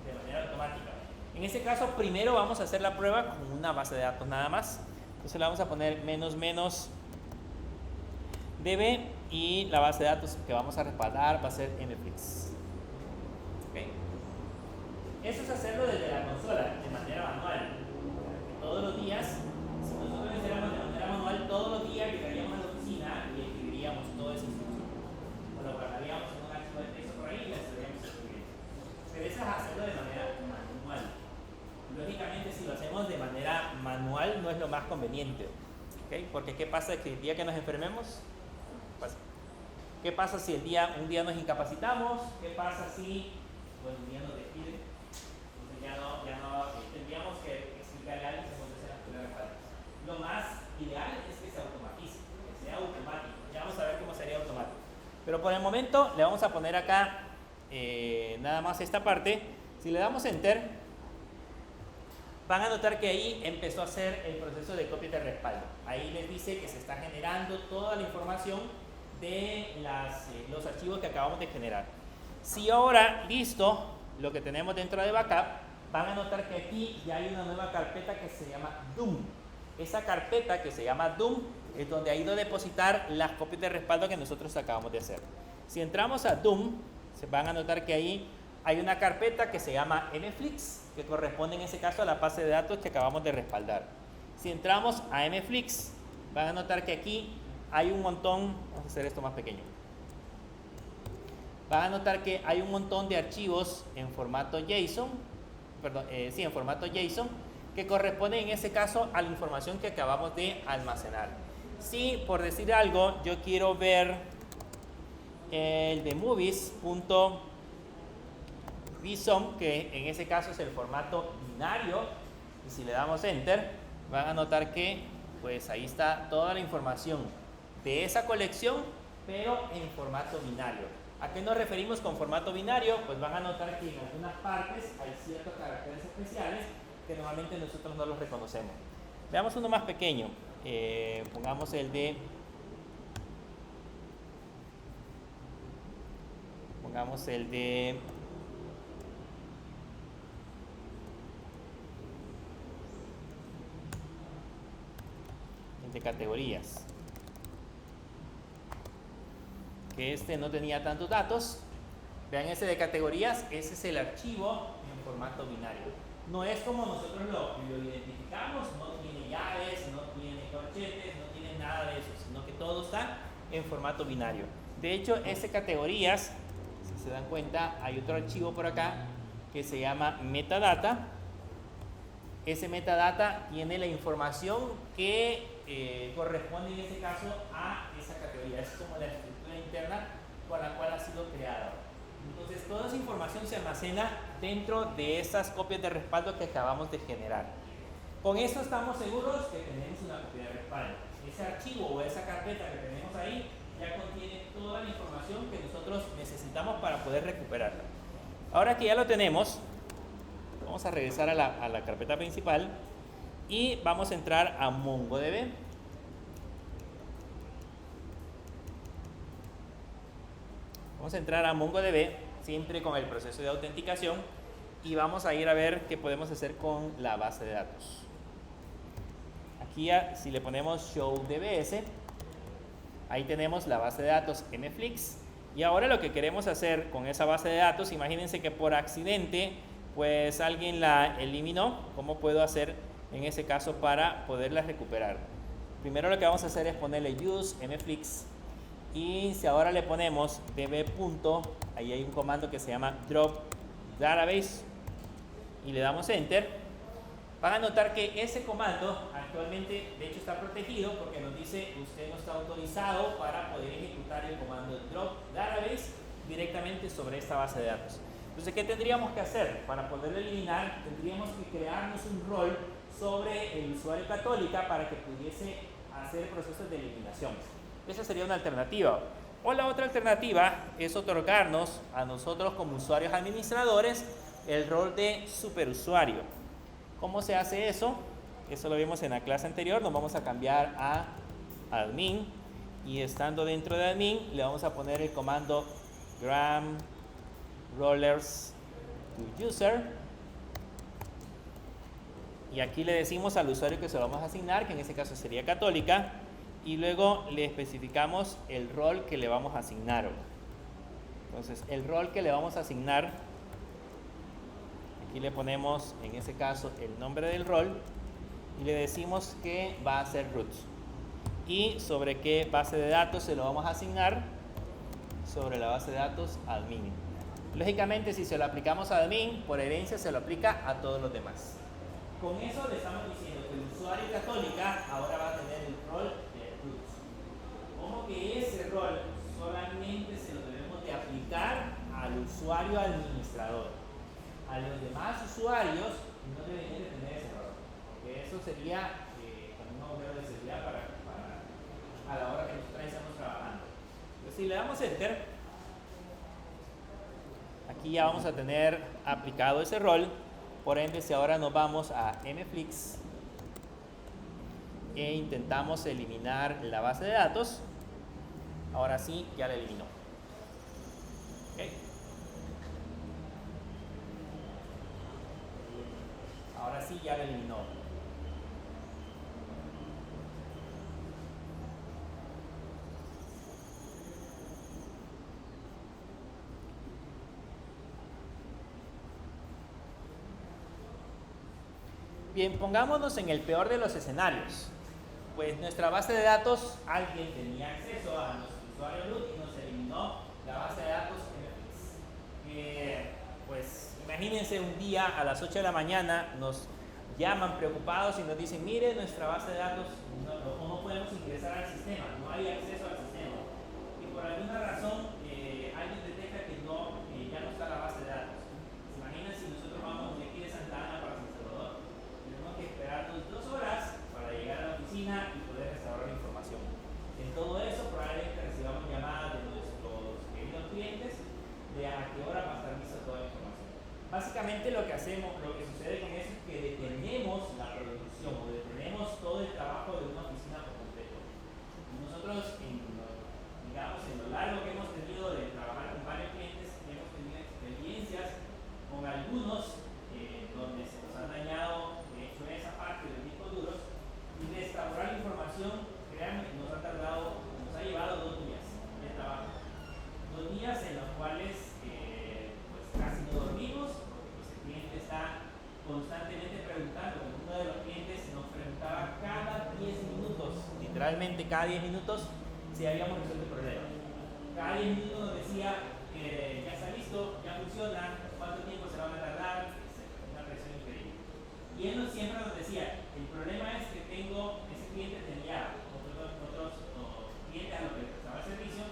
de manera automática. En este caso primero vamos a hacer la prueba con una base de datos nada más. Entonces le vamos a poner -db y la base de datos que vamos a respaldar va a ser mflix. ¿Okay? Eso es hacerlo desde la consola de manera manual. Todos los días, si nosotros lo hiciéramos de manera manual, todos los días llegaríamos a la oficina y escribiríamos toda esa información. O lo guardaríamos en un archivo de texto por ahí y lo estaríamos escribiendo. Pero eso es hacerlo de manera manual. Lógicamente, si lo hacemos de manera manual, no es lo más conveniente. ¿Okay? Porque ¿qué pasa que el día que nos enfermemos? ¿Qué pasa si un día nos incapacitamos? ¿Qué pasa si un día nos despiden? Entonces ya no tendríamos que explicarle a alguien cómo hacer las pruebas. Lo más ideal es que se automatice, que sea automático. Ya vamos a ver cómo sería automático. Pero por el momento le vamos a poner acá nada más esta parte. Si le damos enter, van a notar que ahí empezó a hacer el proceso de copia de respaldo. Ahí les dice que se está generando toda la información de los archivos que acabamos de generar. Si ahora, listo, lo que tenemos dentro de backup, van a notar que aquí ya hay una nueva carpeta que se llama Doom. Esa carpeta que se llama Doom es donde ha ido a depositar las copias de respaldo que nosotros acabamos de hacer. Si entramos a Doom, se van a notar que ahí hay una carpeta que se llama mflix, que corresponde en ese caso a la base de datos que acabamos de respaldar. Si entramos a mflix, van a notar que aquí hay un montón, vamos a hacer esto más pequeño. Van a notar que hay un montón de archivos en formato JSON, en formato JSON, que corresponden en ese caso a la información que acabamos de almacenar. Si, por decir algo, yo quiero ver el de movies.bsum, que en ese caso es el formato binario, y si le damos enter, van a notar que pues ahí está toda la información de esa colección, pero en formato binario. ¿A qué nos referimos con formato binario? Pues van a notar que en algunas partes hay ciertos caracteres especiales que normalmente nosotros no los reconocemos. Veamos uno más pequeño. Pongamos el de categorías, que este no tenía tantos datos. Vean ese de categorías, ese es el archivo en formato binario. No es como nosotros lo identificamos, no tiene llaves, no tiene corchetes, no tiene nada de eso, sino que todo está en formato binario. De hecho, ese categorías, si se dan cuenta, hay otro archivo por acá que se llama metadata. Ese metadata tiene la información que corresponde en este caso a esa categoría. Es como la estructura interna con la cual ha sido creada. Entonces, toda esa información se almacena dentro de esas copias de respaldo que acabamos de generar. Con esto estamos seguros que tenemos una copia de respaldo. Ese archivo o esa carpeta que tenemos ahí ya contiene toda la información que nosotros necesitamos para poder recuperarla. Ahora que ya lo tenemos, vamos a regresar a la carpeta principal y vamos a entrar a MongoDB. Vamos a entrar a MongoDB siempre con el proceso de autenticación y vamos a ir a ver qué podemos hacer con la base de datos. Aquí si le ponemos show dbs, ahí tenemos la base de datos mflix y ahora lo que queremos hacer con esa base de datos, imagínense que por accidente pues alguien la eliminó. ¿Cómo puedo hacer en ese caso para poderla recuperar? Primero lo que vamos a hacer es ponerle use mflix y si ahora le ponemos db. Ahí hay un comando que se llama drop database y le damos enter, van a notar que ese comando actualmente de hecho está protegido porque nos dice usted no está autorizado para poder ejecutar el comando drop database directamente sobre esta base de datos. Entonces, ¿qué tendríamos que hacer? Para poderlo eliminar, tendríamos que crearnos un rol sobre el usuario Católica para que pudiese hacer procesos de eliminación. Esa sería una alternativa. O la otra alternativa es otorgarnos a nosotros como usuarios administradores el rol de superusuario. ¿Cómo se hace eso? Eso lo vimos en la clase anterior. Nos vamos a cambiar a admin y estando dentro de admin le vamos a poner el comando gram rollers to user y aquí le decimos al usuario que se lo vamos a asignar, que en este caso sería Católica, y luego le especificamos el rol que le vamos a asignar. Entonces el rol que le vamos a asignar, aquí le ponemos en ese caso el nombre del rol y le decimos que va a ser root y sobre qué base de datos se lo vamos a asignar, sobre la base de datos admin. Lógicamente, si se lo aplicamos a admin, por herencia se lo aplica a todos los demás. Con eso le estamos diciendo que el usuario Católica ahora va a tener el rol de root. Como que ese rol solamente se lo debemos de aplicar al usuario administrador. A los demás usuarios no deberían de tener ese rol, porque eso sería un agujero de seguridad para a la hora que nosotros estamos trabajando. Entonces, si le damos enter, aquí ya vamos a tener aplicado ese rol. Por ende, si ahora nos vamos a mflix e intentamos eliminar la base de datos, ahora sí ya la eliminó. ¿Okay? Ahora sí ya la eliminó. Bien, pongámonos en el peor de los escenarios. Pues nuestra base de datos, alguien tenía acceso a nuestro usuario root y nos eliminó la base de datos mflix. Pues imagínense un día a las 8 de la mañana nos llaman preocupados y nos dicen, mire, nuestra base de datos no podemos ingresar al sistema, no hay acceso al sistema. Y por alguna razón alguien detecta que ya no está la base de datos. ¿Se imaginan si nosotros vamos de aquí de Santa Ana para San Salvador? Tenemos que esperarnos 2 horas para llegar a la oficina y poder restaurar la información. En todo eso probablemente recibamos llamadas de nuestros queridos clientes de a qué hora va a estar lista toda la información. Básicamente lo que hacemos, lo que sucede con eso es que detenemos la producción o detenemos todo el trabajo de una oficina por completo. Nosotros, digamos, en lo largo que hemos tenido de trabajar con varios clientes, hemos tenido experiencias con algunos donde se nos han dañado, de hecho, esa parte de los discos duros, y restaurar la información, créanme, nos ha llevado 2 días de trabajo. 2 días en los cuales pues casi no dormimos, porque pues, el cliente está constantemente preguntando. Uno de los clientes nos preguntaba cada 10 minutos, literalmente cada 10 minutos, si habíamos resuelto el problema. cada 10 minutos nos decía que ya está listo, ya funciona, cuánto tiempo se va a tardar, una presión increíble. Y él siempre nos decía, el problema es que ese cliente tenía otros clientes a los que le prestaba el servicio,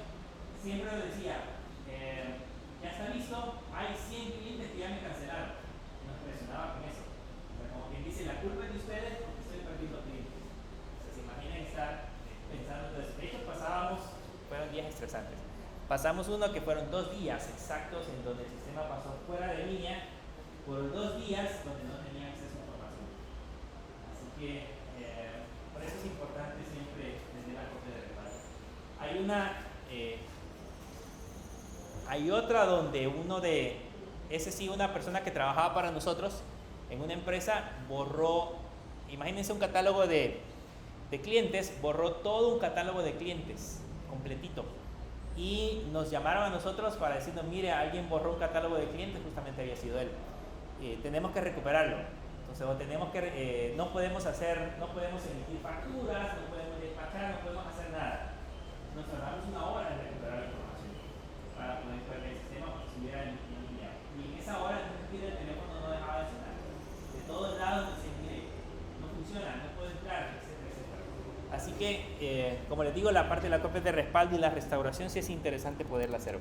siempre nos decía, ya está listo, hay 100 clientes que ya me cancelaron. Nos presionaba con eso. O sea, como quien dice, la culpa es de ustedes porque estoy perdiendo clientes. O sea, se imaginan estar pensando todo eso. De hecho, fueron días estresantes. Pasamos uno que fueron 2 días exactos en donde el sistema pasó fuera de línea por 2 días donde no tenía acceso a información. Así que por eso es importante siempre tener la copia de respaldo. Hay otra donde una persona que trabajaba para nosotros en una empresa borró, imagínense un catálogo de clientes, borró todo un catálogo de clientes completito y nos llamaron a nosotros para decirnos, mire, alguien borró un catálogo de clientes, justamente había sido él, tenemos que recuperarlo. Entonces no podemos emitir facturas, no podemos despachar, no podemos hacer nada. Nos tardamos 1 hora en recuperar la información para poder ver el sistema porque estuviera en línea. Y en esa hora el teléfono no dejaba de sonar. De todos lados nos decían, mire, no funciona, no puedo entrar, etcétera, etcétera. Así que, como les digo, la parte de la copia de respaldo y la restauración sí es interesante poderla hacer.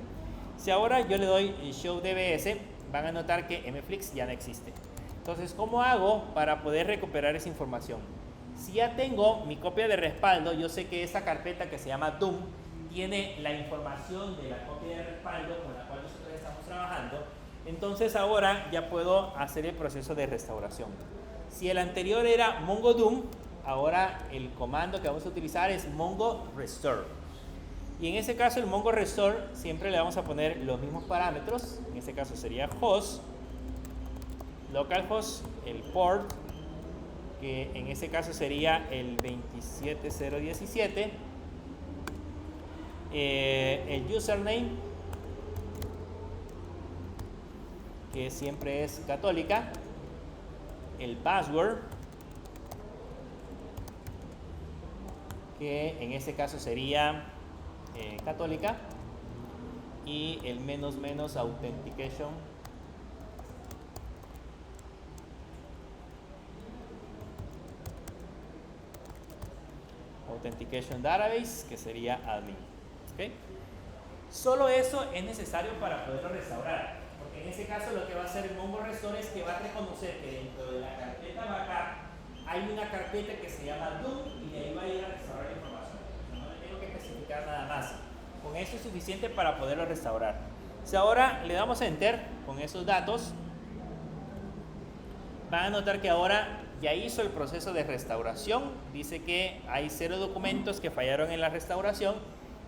Si ahora yo le doy Show DBS, van a notar que MFlix ya no existe. Entonces, ¿cómo hago para poder recuperar esa información? Si ya tengo mi copia de respaldo, yo sé que esa carpeta que se llama DOOM tiene la información de la copia de respaldo con la cual nosotros estamos trabajando. Entonces ahora ya puedo hacer el proceso de restauración. Si el anterior era Mongo DOOM, ahora el comando que vamos a utilizar es Mongo Restore. Y en ese caso el Mongo Restore siempre le vamos a poner los mismos parámetros. En este caso sería host, localhost, el port, que en ese caso sería el 27017, el username, que siempre es católica, el password, que en ese caso sería católica, y el -- authentication database, que sería admin. ¿Okay? Solo eso es necesario para poderlo restaurar, porque en ese caso lo que va a hacer el Mongo Restore es que va a reconocer que dentro de la carpeta backup hay una carpeta que se llama DOOM y de ahí va a ir a restaurar la información. No le tengo que especificar nada más. Con eso es suficiente para poderlo restaurar. Si ahora le damos Enter con esos datos, van a notar que ahora ya hizo el proceso de restauración. Dice que hay 0 documentos que fallaron en la restauración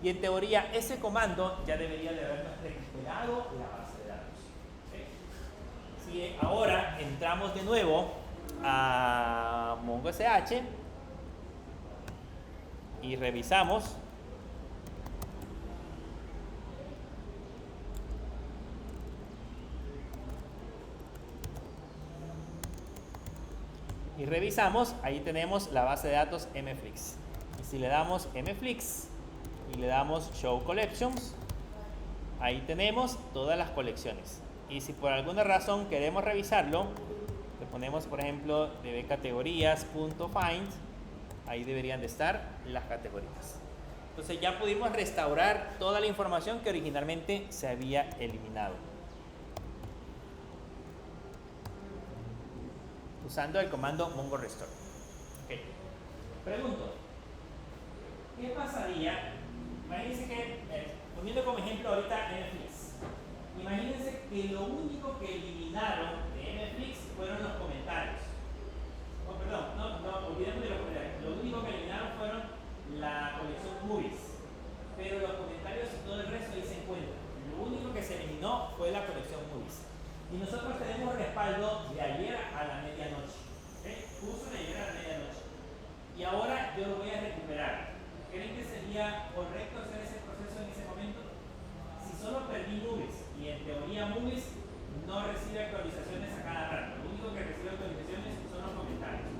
y en teoría ese comando ya debería de habernos recuperado la base de datos. ¿Okay? Si ahora entramos de nuevo a MongoSH y revisamos, ahí tenemos la base de datos MFlix. Y si le damos MFlix y le damos Show Collections, ahí tenemos todas las colecciones. Y si por alguna razón queremos revisarlo, le ponemos, por ejemplo, dbcategorías.find, ahí deberían de estar las categorías. Entonces ya pudimos restaurar toda la información que originalmente se había eliminado usando el comando Mongo Restore. Okay. Pregunto, ¿qué pasaría? Imagínense que, poniendo como ejemplo ahorita MFlix, imagínense que lo único que eliminaron de MFlix fueron los comentarios. Oh, perdón, no, olvidemos de los comentarios. Lo único que eliminaron fueron la colección Movies, pero los comentarios y todo el resto ahí se encuentran. Lo único que se eliminó fue la colección Movies. Y nosotros tenemos respaldo de ayer a la medianoche. ¿Okay? Justo de ayer a la medianoche. Y ahora yo lo voy a recuperar. ¿Creen que sería correcto hacer ese proceso en ese momento? Si solo perdí Movies y en teoría Movies no recibe actualizaciones a cada rato, lo único que recibe actualizaciones son los comentarios.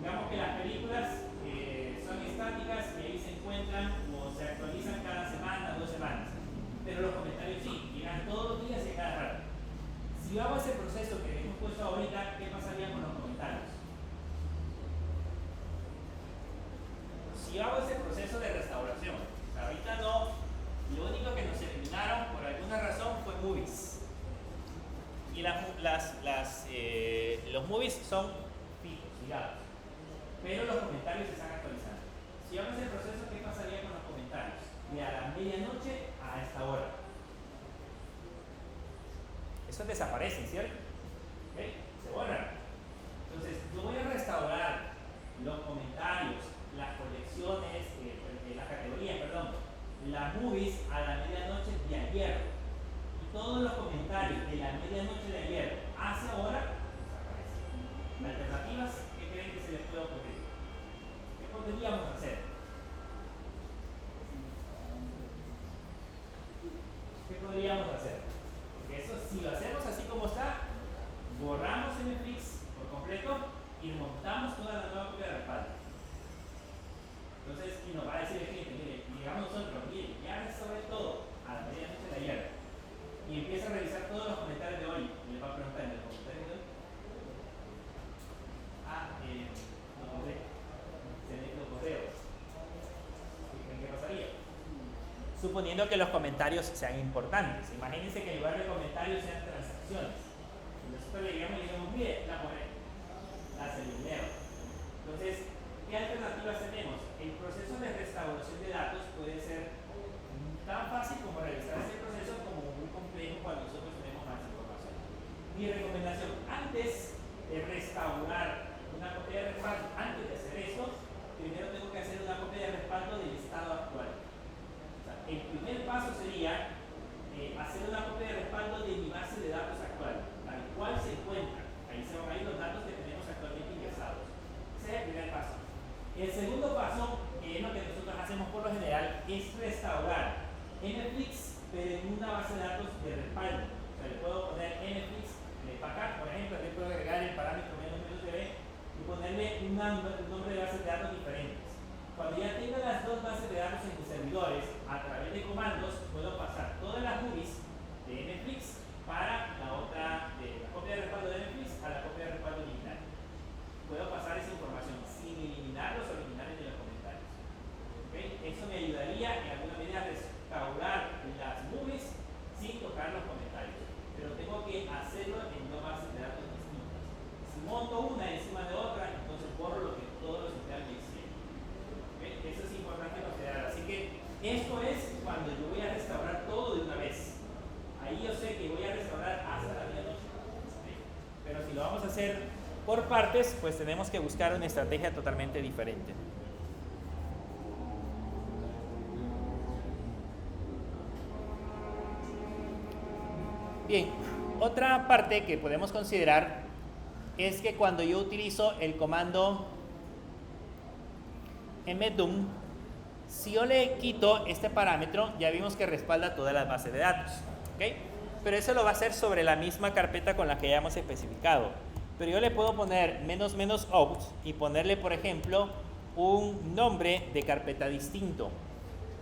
Digamos que las películas son estáticas y ahí se encuentran o se actualizan cada semana, 2 semanas. si yo hago ese proceso de restauración, o sea, ahorita no, lo único que nos eliminaron por alguna razón fue movies. Y los movies son fijos, ligados. Pero los comentarios se están actualizando. Si hago ese proceso, ¿qué pasaría con los comentarios? De a la medianoche a esta hora. Esos desaparecen, ¿cierto? ¿Okay? Se borran. Entonces, yo voy a restaurar los comentarios, las colecciones, las categorías, perdón, las movies a la medianoche de ayer. Y todos los comentarios de la medianoche de ayer hacia ahora desaparecen. Alternativas, ¿qué creen que se les puede ocurrir? ¿Qué podríamos hacer? ¿Qué podríamos hacer? Porque eso, si lo hacemos así como está, borramos MFLIX por completo y montamos toda la nueva copia de respaldo. Entonces, y nos va a decir el cliente, mire, llegamos nosotros, mire, ya restauré todo a la medianoche de ayer. Y empieza a revisar todos los comentarios de hoy. Y le va a preguntar en el comentario de hoy. No podré. Se han hecho correos. ¿Qué pasaría? Suponiendo que los comentarios sean importantes. Imagínense que en lugar de comentarios sean transacciones. Y nosotros le digamos, mire, la borré. La elimineo. Entonces, ¿qué alternativas tenemos? El proceso de restauración de datos puede ser tan fácil como realizar ese proceso como muy complejo cuando nosotros tenemos más información. Mi recomendación, antes de restaurar una copia de respaldo, antes de hacer esto, primero tengo que hacer una copia de respaldo del estado actual. O sea, el primer paso sería hacer una copia de respaldo de mi base de datos actual, tal cual se encuentra. Ahí se van a ir los datos que tenemos actualmente ingresados. Ese es el primer paso. El segundo paso, que es lo que nosotros hacemos por lo general, es restaurar MFLIX, pero en una base de datos de respaldo. O sea, le puedo poner MFLIX de acá, por ejemplo, le puedo agregar el parámetro -TV y ponerle un nombre de bases de datos diferentes. Cuando ya tenga las dos bases de datos en mis servidores, a través de comandos, puedo pasar todas las movies de MFLIX para la otra, de la copia de respaldo de MFLIX a la copia de respaldo original. Puedo pasar esa información sin eliminar los originales de los comentarios. ¿Okay? Eso me ayudaría en alguna medida a restaurar las movies sin tocar los comentarios. Pero tengo que hacerlo en dos bases de datos distintas. Si monto una encima de otra, entonces borro lo que todos los empleados me hicieron. ¿Okay? Eso es importante considerar. Así que esto es cuando yo voy a restaurar todo de una vez. Ahí yo sé que voy a restaurar hasta la medianoche. ¿Okay? Pero si lo vamos a hacer por partes, pues tenemos que buscar una estrategia totalmente diferente. Bien, otra parte que podemos considerar es que cuando yo utilizo el comando mdum, si yo le quito este parámetro, ya vimos que respalda todas las bases de datos, ¿okay? Pero eso lo va a hacer sobre la misma carpeta con la que ya hemos especificado. Pero yo le puedo poner "-out" y ponerle, por ejemplo, un nombre de carpeta distinto.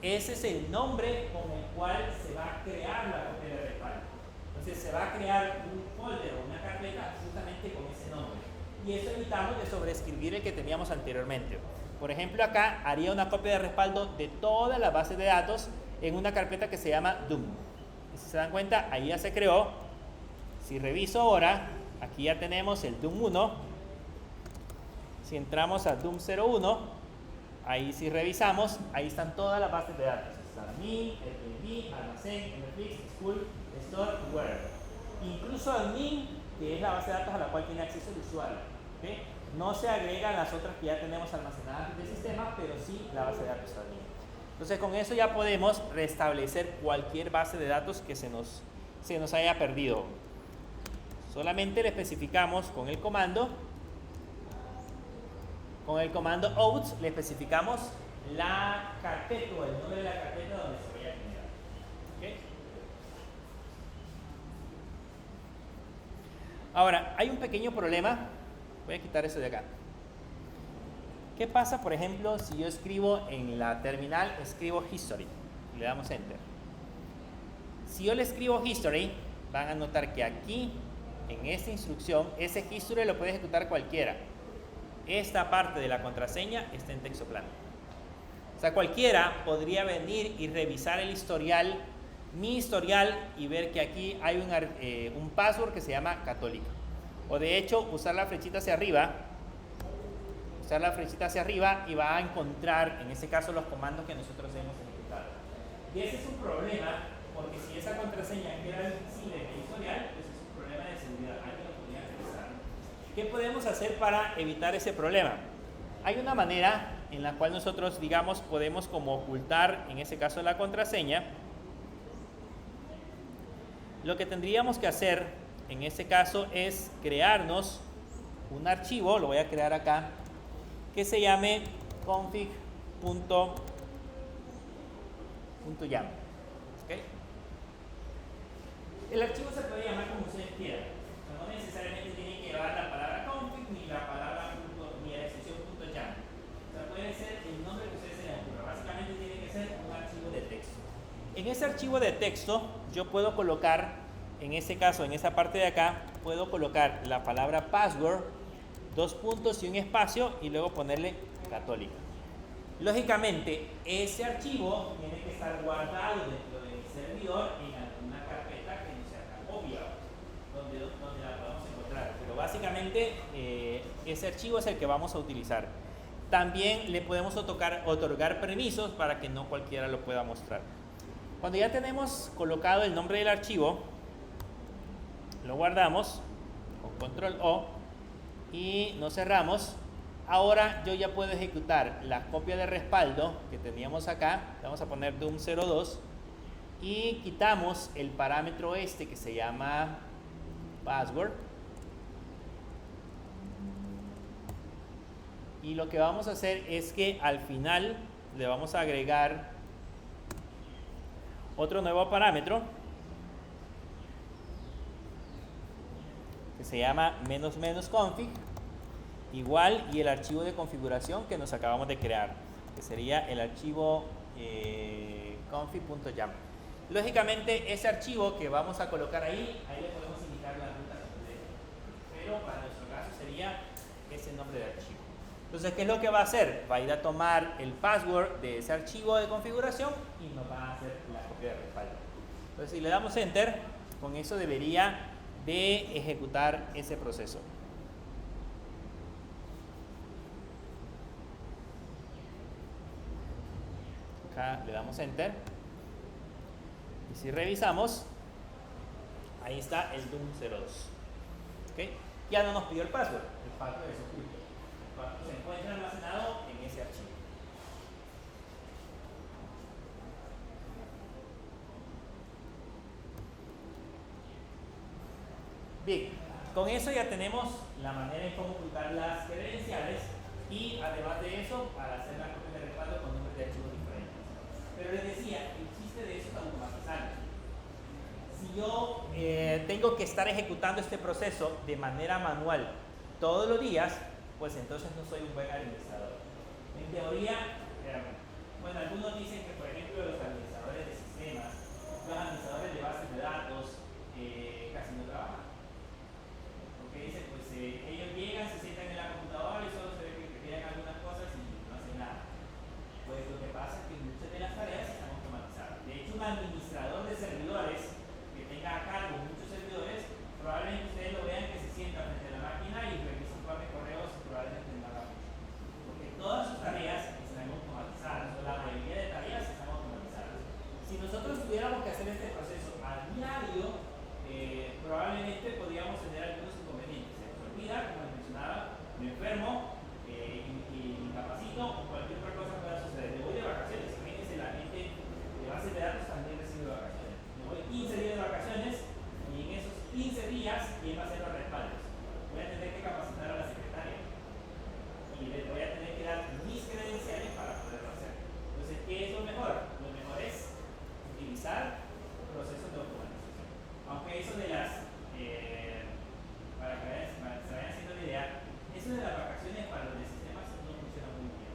Ese es el nombre con el cual se va a crear la copia de respaldo. Entonces se va a crear un folder o una carpeta justamente con ese nombre. Y eso evitamos de sobreescribir el que teníamos anteriormente. Por ejemplo, acá haría una copia de respaldo de toda la base de datos en una carpeta que se llama DOM. Y si se dan cuenta, ahí ya se creó. Si reviso ahora, aquí ya tenemos el DOM 1. Si entramos a DOM 01, ahí si revisamos, ahí están todas las bases de datos. Está admin, LPB, almacén, MFLIX, school, store y where. Incluso admin, que es la base de datos a la cual tiene acceso el usuario. ¿Okay? No se agregan las otras que ya tenemos almacenadas del sistema, pero sí la base de datos admin. Entonces con eso ya podemos restablecer cualquier base de datos que se nos haya perdido. Solamente le especificamos con el comando out, le especificamos la carpeta o el nombre de la carpeta donde se vaya a generar. ¿Okay? Ahora, hay un pequeño problema. Voy a quitar eso de acá. ¿Qué pasa, por ejemplo, si yo escribo en la terminal, escribo history y le damos enter? Si yo le escribo history, van a notar que aquí, en esta instrucción, ese history lo puede ejecutar cualquiera. Esta parte de la contraseña está en texto plano. sea, cualquiera podría venir y revisar el historial, mi historial, y ver que aquí hay un password que se llama católica. O de hecho, usar la flechita hacia arriba y va a encontrar, en este caso, los comandos que nosotros hemos ejecutado. Y ese es un problema, porque si esa contraseña queda visible en el historial, pues es un problema de seguridad. Alguien lo podría revisar. ¿Qué podemos hacer para evitar ese problema? Hay una manera en la cual nosotros, digamos, podemos como ocultar, en ese caso, la contraseña. Lo que tendríamos que hacer, en este caso, es crearnos un archivo, lo voy a crear acá, que se llame config.yam. ¿Okay? El archivo se puede llamar como ustedes quieran. No necesariamente tiene que llevar la palabra config ni la palabra ni la extensión .yam. O sea, puede ser el nombre que ustedes se le ocurra. Básicamente tiene que ser un archivo de texto. En ese archivo de texto yo puedo colocar, en este caso, en esa parte de acá, puedo colocar la palabra password, 2 puntos y un espacio, y luego ponerle católica. Lógicamente, ese archivo tiene que estar guardado dentro de mi servidor en alguna carpeta que no sea tan obvia, donde la podamos encontrar. Pero básicamente, ese archivo es el que vamos a utilizar. También le podemos otorgar permisos para que no cualquiera lo pueda mostrar. Cuando ya tenemos colocado el nombre del archivo, lo guardamos con control O y nos cerramos. Ahora yo ya puedo ejecutar la copia de respaldo que teníamos acá. Vamos a poner doom02 y quitamos el parámetro este que se llama password. Y lo que vamos a hacer es que al final le vamos a agregar otro nuevo parámetro que se llama --config igual, y el archivo de configuración que nos acabamos de crear, que sería el archivo config.yam. Lógicamente, ese archivo que vamos a colocar ahí le podemos indicar la ruta completa, pero para nuestro caso sería ese nombre de archivo. Entonces, ¿qué es lo que va a hacer? Va a ir a tomar el password de ese archivo de configuración y nos va a hacer la copia de respaldo. Entonces, si le damos Enter, con eso debería de ejecutar ese proceso. Acá le damos Enter. Y si revisamos, ahí está el doom02. ¿Okay? Ya no nos pidió el password. El password es oculto. Se encuentra almacenado en ese archivo. Bien, con eso ya tenemos la manera en cómo ocultar las credenciales, y además de eso, para hacer la copia de respaldo con nombres de archivos diferentes. Pero les decía, el chiste de eso es automatizarlo. Si yo tengo que estar ejecutando este proceso de manera manual todos los días, pues entonces no soy un buen administrador. En teoría, bueno, algunos dicen que, por ejemplo, los administradores de sistemas, los administradores de bases de datos, casi no trabajan. Porque dicen, pues ellos llegan, se sientan en la computadora y solo se ve que crean algunas cosas y no hacen nada. Pues lo que pasa es que muchas de las tareas están automatizadas. De hecho, un administrador de servidores que tenga a cargo muchos servidores, probablemente ustedes lo vean que se sienta frente a la máquina y revisa un par de correos y probablemente no haga mucho. Porque todas sus tareas están automatizadas, o la mayoría de tareas están automatizadas. Si nosotros tuviéramos que hacer este proceso a diario, probablemente podríamos tener algunos inconvenientes. Se nos olvida, como les mencionaba, me enfermo y incapacito, o cualquier otra cosa pueda suceder. Me voy de vacaciones. Imagínense, la gente de base de datos también recibe vacaciones. Me voy 15 días de vacaciones y en esos 15 días, ¿quién va a hacer los respaldos? Voy a tener que capacitar a la secretaria y le voy a tener que dar mis credenciales para poderlo hacer. Entonces, ¿qué es lo mejor? Lo mejor es utilizar procesos de automatización. Aunque eso de las, para que se vayan haciendo la idea, eso de las vacaciones para los de sistemas no funciona muy bien.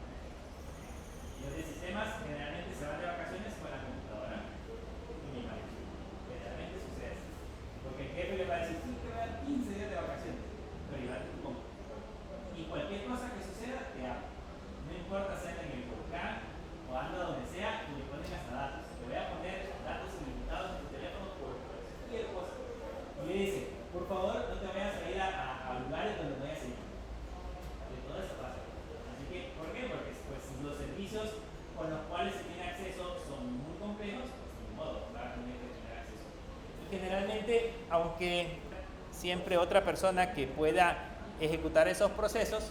Los de sistemas generalmente se van de vacaciones con la computadora y mi máquina. Generalmente sucede así. Porque el jefe le va a decir, sí, te voy a dar 15 días de vacaciones, pero llévate tu compu. Y cualquier cosa que suceda, te hago. No importa hacerla en el volcán o dice, por favor no te vayas a ir a lugares donde no haya señal. De todo eso pasa. Así que, ¿por qué? Porque pues, los servicios con los cuales se tiene acceso son muy complejos, pues ni modo, va a tener que tener acceso. Y generalmente, aunque siempre otra persona que pueda ejecutar esos procesos,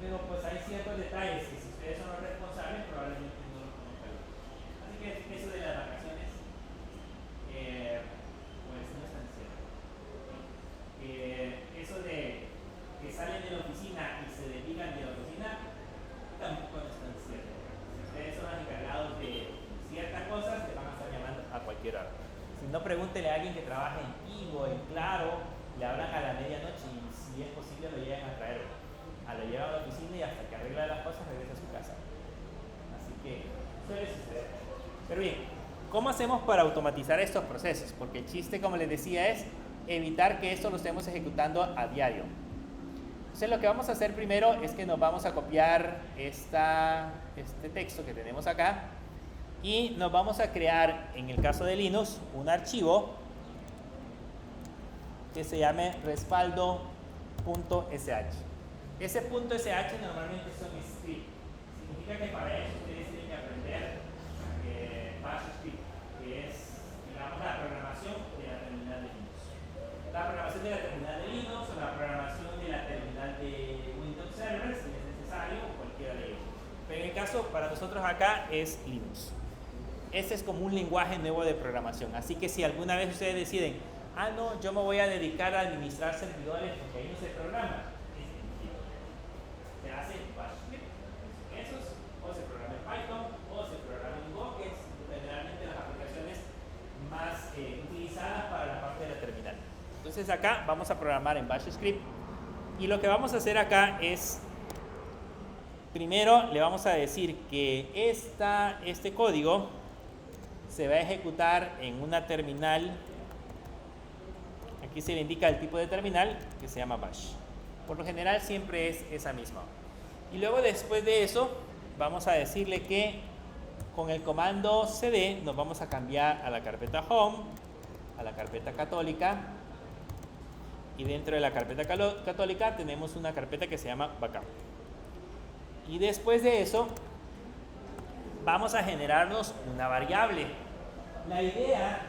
pero pues hay ciertos detalles que si ustedes son los responsables probablemente no los conozcan. Así que eso de las vacaciones pues no es tan cierto. Eso de que salen de la oficina y se dedican de la oficina tampoco no es tan cierto. Si ustedes son los encargados de ciertas cosas, te van a estar llamando a cualquier hora. Si no, pregúntele a alguien que trabaja en Tigo, en Claro, le hablan a la medianoche y si es posible lo llegan a traer. Lo llevan a la oficina y hasta que arregla las cosas regresa a su casa. Así que suele suceder. Pero bien, ¿cómo hacemos para automatizar estos procesos? Porque el chiste, como les decía, es evitar que esto lo estemos ejecutando a diario. Entonces lo que vamos a hacer primero es que nos vamos a copiar este texto que tenemos acá y nos vamos a crear, en el caso de Linux, un archivo que se llame respaldo.sh. Ese .sh normalmente son scripts. Significa que para eso ustedes tienen que aprender Bash script, que es, digamos, la programación de la terminal de Linux. La programación de la terminal de Linux o la programación de la terminal de Windows Server, si es necesario, o cualquiera de ellos. Pero en el caso, para nosotros acá es Linux. Este es como un lenguaje nuevo de programación. Así que si alguna vez ustedes deciden, no, yo me voy a dedicar a administrar servidores porque ahí no se programa, se hace Bash script, esos, o se programa en Python, o se programa en Go, que es generalmente las aplicaciones más utilizadas para la parte de la terminal. Entonces acá vamos a programar en Bash script y lo que vamos a hacer acá es, primero le vamos a decir que este código se va a ejecutar en una terminal. Aquí se le indica el tipo de terminal que se llama Bash. Por lo general siempre es esa misma. Y luego después de eso vamos a decirle que con el comando cd nos vamos a cambiar a la carpeta home, a la carpeta católica, y dentro de la carpeta católica tenemos una carpeta que se llama backup. Y después de eso vamos a generarnos una variable. La idea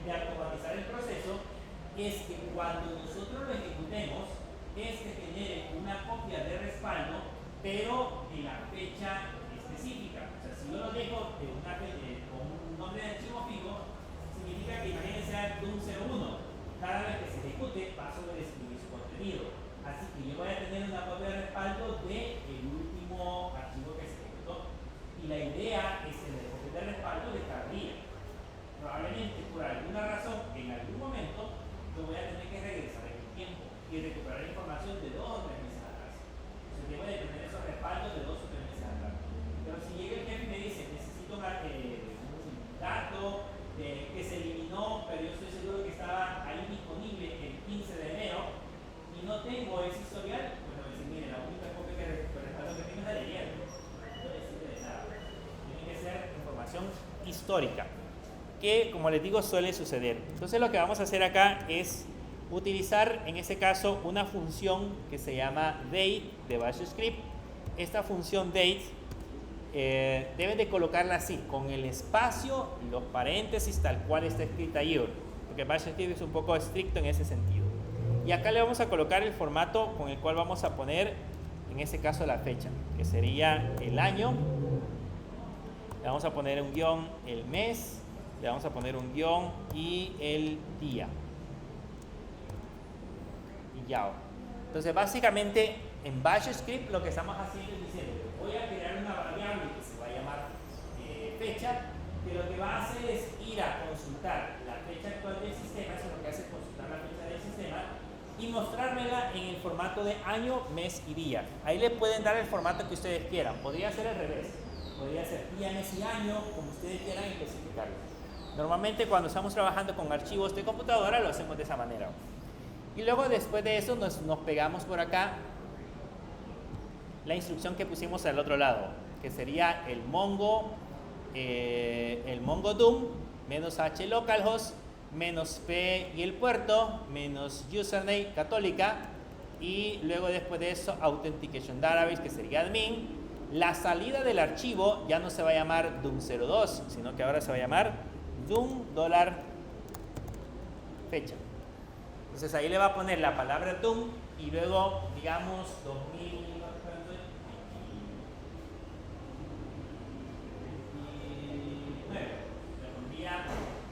de automatizar el proceso es que cuando nosotros lo ejecutemos, este genere una copia de respaldo, pero de la fecha específica. O sea, si yo lo dejo con un nombre de archivo fijo, significa que imagínense de un 01. Cada vez que se ejecute va a sobreescribir su contenido. Así que yo voy a tener una copia de respaldo del último archivo que se ejecutó. Y la idea es que la copia de respaldo de cada día. Probablemente por alguna razón, en algún momento, yo voy a tener que regresar en el tiempo y recuperar información de 2 o 3 meses atrás. Entonces debo de tener esos respaldos de 2 o 3 meses atrás. Pero si llega el jefe y me dice, necesito un dato que se eliminó, pero yo estoy seguro que estaba ahí disponible el 15 de enero y no tengo ese historial, pues me voy a decir, mire, la única copia que respaldo que tengo es la de ayer. No le sirve de nada. Tiene que ser información histórica, que como les digo suele suceder. Entonces lo que vamos a hacer acá es utilizar en este caso una función que se llama date de Bash script. Esta función date deben de colocarla así, con el espacio y los paréntesis tal cual está escrita ahí, porque Bash script es un poco estricto en ese sentido. Y acá le vamos a colocar el formato con el cual vamos a poner en este caso la fecha, que sería el año. Le vamos a poner un guión el mes, le vamos a poner un guión y el día. Y ya. Entonces básicamente en Bash script lo que estamos haciendo es diciendo, voy a crear una variable que se va a llamar fecha, que lo que va a hacer es ir a consultar la fecha actual del sistema, eso es lo que hace consultar la fecha del sistema, y mostrármela en el formato de año, mes y día. Ahí le pueden dar el formato que ustedes quieran. Podría ser al revés. Podría ser día, mes y año, como ustedes quieran especificarlo. Normalmente cuando estamos trabajando con archivos de computadora lo hacemos de esa manera. Y luego después de eso nos pegamos por acá la instrucción que pusimos al otro lado, que sería el mongo doom -h localhost menos P y el puerto, menos username católica, y luego después de eso authentication database, que sería admin. La salida del archivo ya no se va a llamar DUM02, sino que ahora se va a llamar DUM $fecha. Entonces ahí le va a poner la palabra DUM y luego, digamos,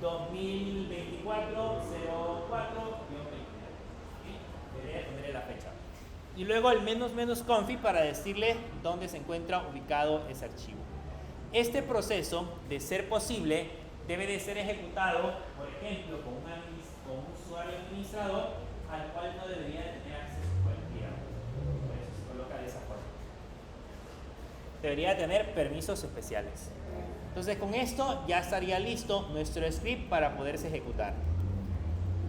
2024 04 debería ponerle la fecha. Y luego el menos confi para decirle dónde se encuentra ubicado ese archivo. Este proceso, de ser posible, debe de ser ejecutado, por ejemplo, con un usuario administrador al cual no debería de tener acceso cualquiera. Por eso se coloca de esa forma. Debería tener permisos especiales. Entonces con esto ya estaría listo nuestro script para poderse ejecutar.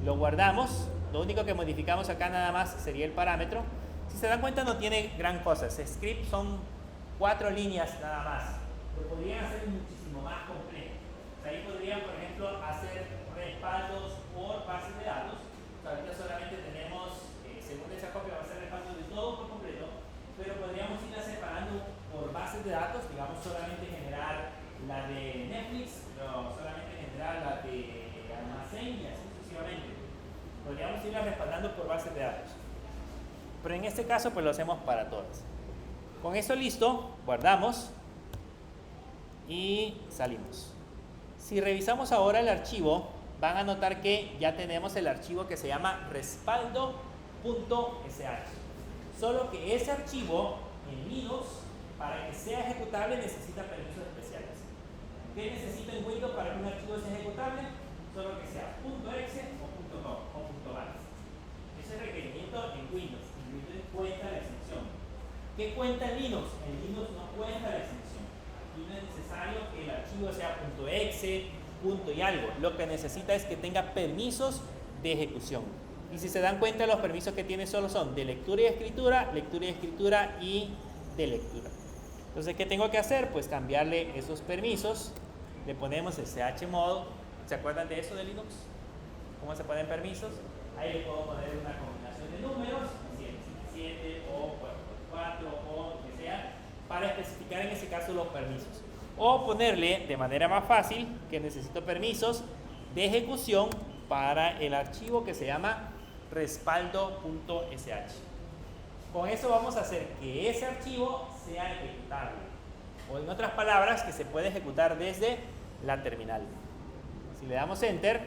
Lo guardamos. Lo único que modificamos acá nada más sería el parámetro. Si se dan cuenta no tiene gran cosa. Ese script son 4 líneas nada más. Lo podrían hacer muchísimo más complejo. O sea, ahí podrían, por ejemplo, hacer respaldos por bases de datos. O sea, ahorita solamente tenemos, según esa copia, va a ser respaldo de todo por completo, pero podríamos irla separando por bases de datos, digamos, solamente generar la de Netflix, pero solamente generar la de almacén y así sucesivamente. Podríamos irla respaldando por bases de datos. Pero en este caso, pues lo hacemos para todas. Con eso listo, guardamos y salimos. Si revisamos ahora el archivo, van a notar que ya tenemos el archivo que se llama respaldo.sh. Solo que ese archivo en Linux, para que sea ejecutable, necesita permisos especiales. ¿Qué necesita en Windows para que un archivo sea ejecutable? Solo que sea .exe o .com o .bat. Ese es el requerimiento en Windows. En Windows cuenta la extensión. ¿Qué cuenta en Linux? En Linux no cuenta la extensión. Y no es necesario que el archivo sea .exe, punto y algo. Lo que necesita es que tenga permisos de ejecución. Y si se dan cuenta, los permisos que tiene solo son de lectura y escritura y de lectura. Entonces, ¿qué tengo que hacer? Pues cambiarle esos permisos. Le ponemos el chmod. ¿Se acuerdan de eso de Linux? ¿Cómo se ponen permisos? Ahí le puedo poner una combinación de números, 7 o 4 o lo que sea, para especificar en ese caso los permisos. O ponerle de manera más fácil que necesito permisos de ejecución para el archivo que se llama respaldo.sh. Con eso vamos a hacer que ese archivo sea ejecutable. O en otras palabras, que se puede ejecutar desde la terminal. Si le damos Enter,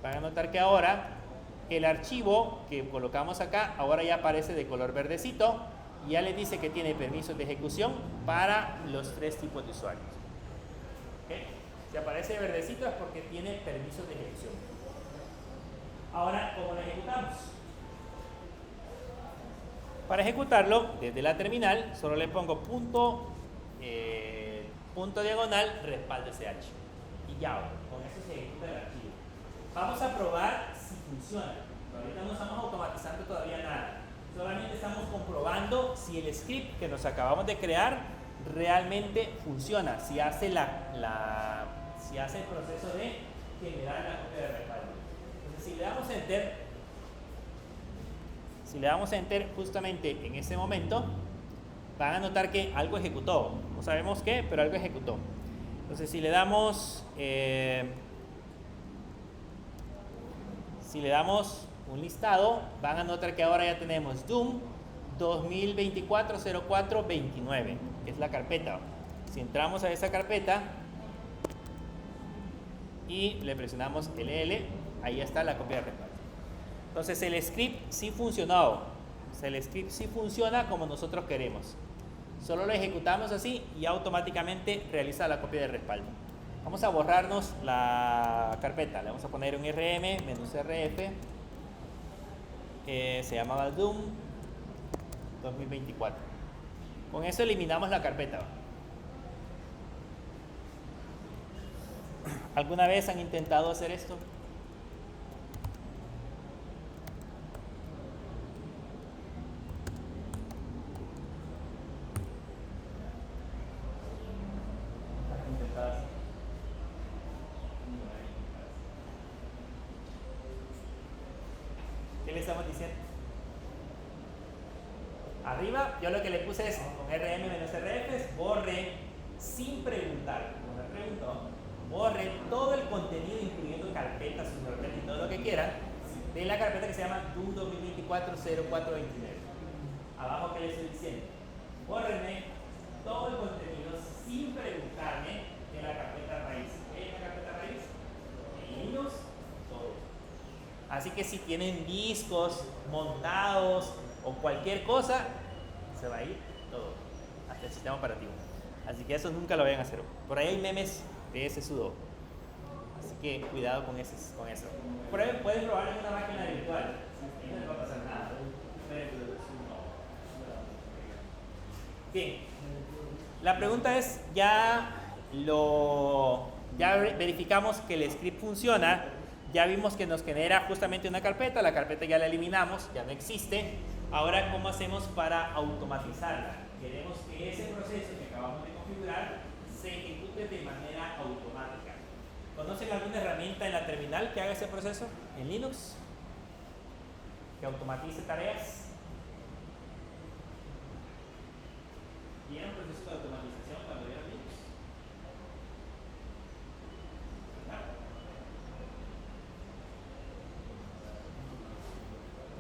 van a notar que ahora el archivo que colocamos acá, ahora ya aparece de color verdecito y ya le dice que tiene permisos de ejecución para los 3 tipos de usuarios. ¿Okay? Si aparece verdecito es porque tiene permisos de ejecución. Ahora, ¿cómo lo ejecutamos? Para ejecutarlo, desde la terminal, solo le pongo punto diagonal respaldo sh. Y ya, con eso se ejecuta el archivo. Vamos a probar si funciona. Ahorita no estamos automatizando todavía nada. Solamente estamos comprobando si el script que nos acabamos de crear realmente funciona. Si hace, si hace el proceso de generar la copia de respaldo. Entonces, si le damos Enter justamente en ese momento, van a notar que algo ejecutó. No sabemos qué, pero algo ejecutó. Entonces, si le damos un listado, van a notar que ahora ya tenemos DOOM 2024-04-29, que es la carpeta. Si entramos a esa carpeta y le presionamos LL, ahí está la copia de respaldo. Entonces el script sí funcionó. O sea, el script sí funciona como nosotros queremos. Solo lo ejecutamos así y automáticamente realiza la copia de respaldo. Vamos a borrarnos la carpeta. Le vamos a poner un RM, -rf. Se llamaba Doom 2024. Con eso eliminamos la carpeta. ¿Alguna vez han intentado hacer esto? estamos diciendo? Arriba, yo lo que le puse es con rm-rf, borre sin preguntar, como me preguntó, borre todo el contenido, incluyendo carpetas, subcarpetas y todo lo que quieran, de la carpeta que se llama DOOM 2024-0429. Abajo, ¿qué le estoy diciendo? Bórrenme todo el contenido sin preguntarme de la carpeta raíz. ¿Qué es la carpeta raíz? En Linux, todo. Así que si tienen discos montados o cualquier cosa, se va a ir todo, hasta el sistema operativo. Así que eso nunca lo vayan a hacer. Por ahí hay memes de ese sudo. Así que cuidado con eso. Pueden probar en una máquina virtual. Ahí no les va a pasar nada. Bien. La pregunta es, ya verificamos que el script funciona. Ya vimos que nos genera justamente una carpeta. La carpeta ya la eliminamos, ya no existe. Ahora, ¿cómo hacemos para automatizarla? Queremos que ese proceso que acabamos de configurar se ejecute de manera automática. ¿Conocen alguna herramienta en la terminal que haga ese proceso? ¿En Linux? ¿Que automatice tareas? ¿Vieron proceso de automatización cuando vieron Linux?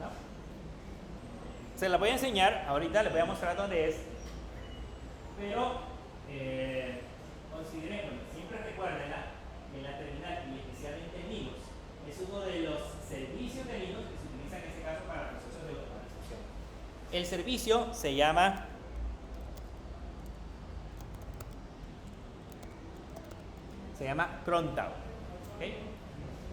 ¿No? Se la voy a enseñar, ahorita les voy a mostrar dónde es, pero considerémoslo, siempre recuérdenla, en la terminal y especialmente en Linux, es uno de los servicios de Linux que se utiliza en este caso para procesos de automatización. El servicio se llama cron-tau. ¿Okay?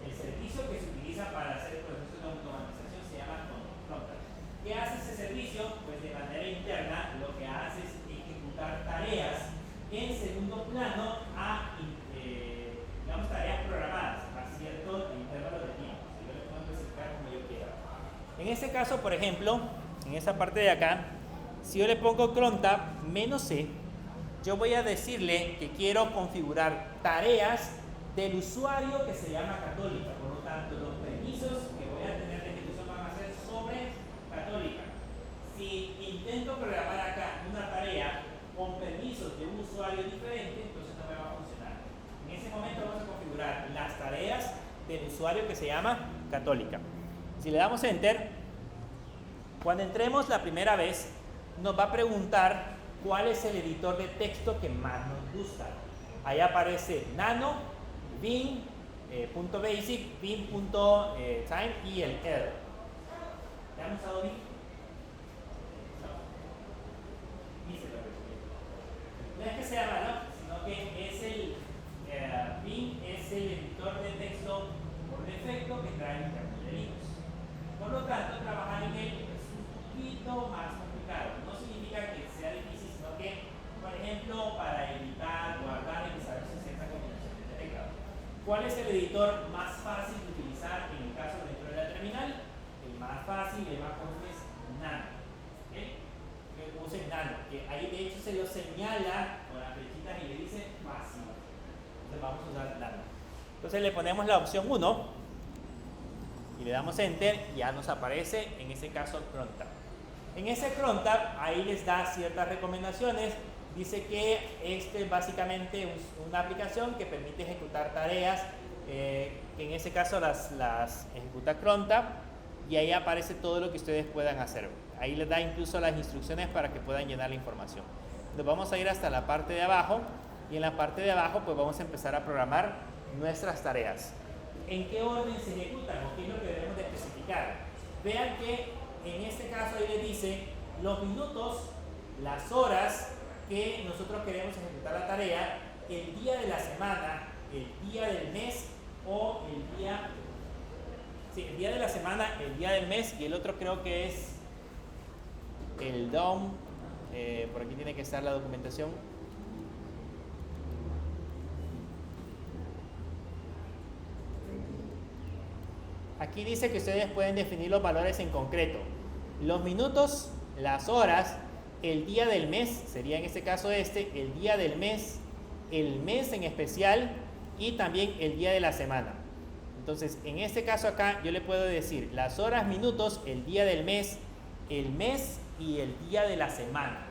El servicio que se utiliza para hacer procesos de automatización se llama cron-tau. ¿Qué hace ese servicio? Pues de manera interna lo que hace es ejecutar tareas en segundo plano a, digamos, tareas programadas a cierto intervalo de tiempo. Yo le puedo especificar como yo quiera. En este caso, por ejemplo, en esta parte de acá, si yo le pongo cron-tau -c, yo voy a decirle que quiero configurar tareas del usuario que se llama Católica. Por lo tanto, los permisos que voy a tener de ejecución van a ser sobre Católica. Si intento programar acá una tarea con permisos de un usuario diferente, entonces no me va a funcionar. En ese momento vamos a configurar las tareas del usuario que se llama Católica. Si le damos Enter, cuando entremos la primera vez, nos va a preguntar cuál es el editor de texto que más nos gusta. Ahí aparece Nano, Vim, .basic, Vim.time y el R. ¿Ya han usado Vim? No es que sea malo, sino que es Vim es el editor de texto por defecto que trae el kernel de Linux. Por lo tanto, trabajar en él es un poquito más complicado. No significa que sea difícil, sino que, por ejemplo, para editar, guardar y desarrollar ciertas combinaciones de teclado. ¿Cuál es el editor más fácil de utilizar en el caso dentro de la terminal? El más fácil, el más fácil es Nano. ¿Okay? Que use Nano, que ahí de hecho se lo señala con las flechitas y le dice fácil. Entonces vamos a usar Nano. Entonces le ponemos la opción 1 y le damos Enter y ya nos aparece en ese caso cron-tau. En ese cron-tau ahí les da ciertas recomendaciones. Dice que este es básicamente una aplicación que permite ejecutar tareas, que en ese caso las ejecuta cron-tau y ahí aparece todo lo que ustedes puedan hacer. Ahí les da incluso las instrucciones para que puedan llenar la información. Nos vamos a ir hasta la parte de abajo y en la parte de abajo pues vamos a empezar a programar nuestras tareas. ¿En qué orden se ejecutan o qué es lo que debemos de especificar? Vean que en este caso ahí les dice los minutos, las horas que nosotros queremos ejecutar la tarea, el día de la semana, el día del mes o el día de la semana, el día del mes y el otro creo que es el DOM. Por aquí tiene que estar la documentación. Aquí dice que ustedes pueden definir los valores en concreto. Los minutos, las horas, el día del mes, sería en este caso el día del mes, el mes en especial y también el día de la semana. Entonces, en este caso acá, yo le puedo decir las horas, minutos, el día del mes, el mes y el día de la semana.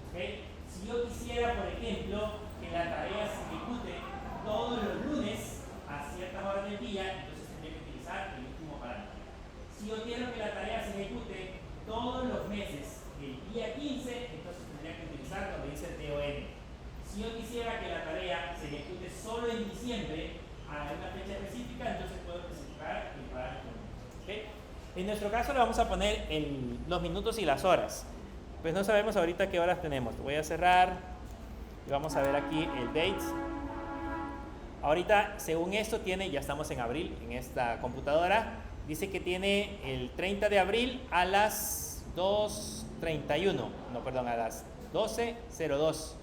¿Okay? Si yo quisiera, por ejemplo, que la tarea se ejecute todos los lunes a ciertas horas del día, entonces tendría que utilizar el último parámetro. Si yo quiero que la tarea se ejecute todos los meses el día 15, entonces tendría que utilizar lo que dice TOM. Si yo quisiera que la tarea se ejecute solo en diciembre a una fecha específica, entonces puedo especificar el parámetro. ¿Okay? En nuestro caso le vamos a poner los minutos y las horas. Pues no sabemos ahorita qué horas tenemos. Voy a cerrar y vamos a ver aquí el date. Ahorita, según esto, ya estamos en abril en esta computadora. Dice que tiene el 30 de abril a las 2:31. No, perdón, a las 12:02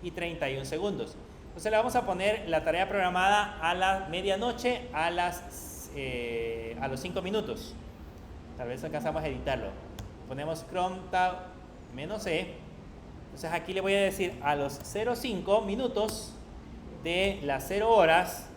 y 31 segundos. Entonces le vamos a poner la tarea programada a la medianoche a los 5 minutos. Tal vez alcanzamos a editarlo. Ponemos Chrome Tab -E. Entonces aquí le voy a decir a los 0:05 minutos de las 0 horas.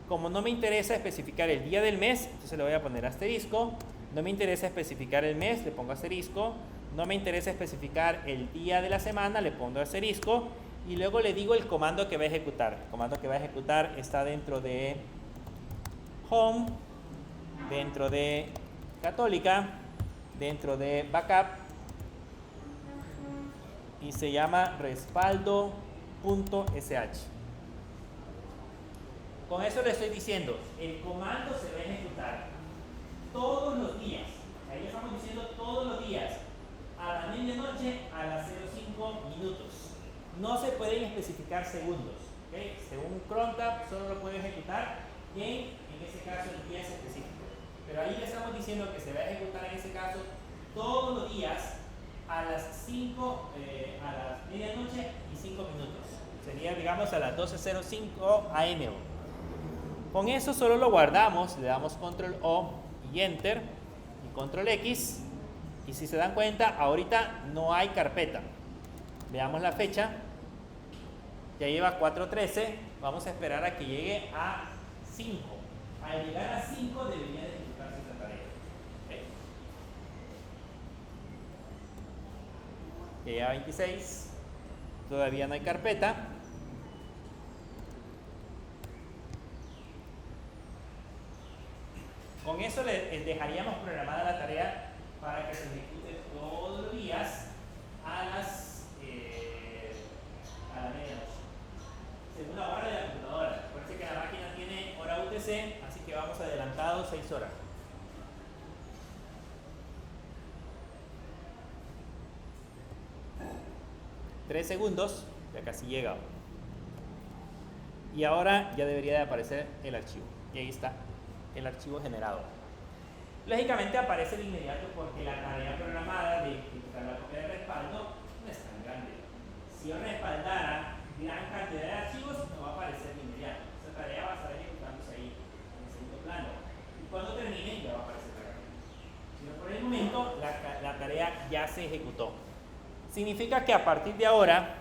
Como no me interesa especificar el día del mes, entonces le voy a poner asterisco. No me interesa especificar el mes, le pongo asterisco. No me interesa especificar el día de la semana, le pongo asterisco. Y luego le digo el comando que va a ejecutar. El comando que va a ejecutar está dentro de Home, dentro de Católica, dentro de Backup y se llama respaldo.sh. Con eso le estoy diciendo, el comando se va a ejecutar todos los días. Ahí estamos diciendo todos los días, a la medianoche a las 0:05 minutos. No se pueden especificar segundos. ¿Okay? Según Crontab, solo lo puede ejecutar en ese caso, el día es específico. Pero ahí le estamos diciendo que se va a ejecutar en ese caso todos los días a las 5, a la medianoche y 5 minutos. Sería, digamos, a las 12:05 AM. Con eso solo lo guardamos, le damos Control O y Enter y Control X. Y si se dan cuenta, ahorita no hay carpeta. Veamos la fecha. Ya lleva 4:13. Vamos a esperar a que llegue a 5. Al llegar a 5 debería de ejecutarse esta tarea. ¿Okay? Ya lleva 26. Todavía no hay carpeta. Con eso le dejaríamos programada la tarea para que se ejecute todos los días a la medianoche, según la hora de la computadora. Parece que la máquina tiene hora UTC, así que vamos adelantados 6 horas. Tres segundos, ya casi llega. Y ahora ya debería de aparecer el archivo. Y ahí está el archivo generado. Lógicamente aparece de inmediato porque la tarea programada de ejecutar la copia de respaldo no es tan grande. Si yo respaldara gran cantidad de archivos, no va a aparecer de inmediato. Esa tarea va a estar ejecutándose ahí, en el segundo plano. Y cuando termine, ya va a aparecer la carpeta. Pero por el momento, la tarea ya se ejecutó. Significa que a partir de ahora,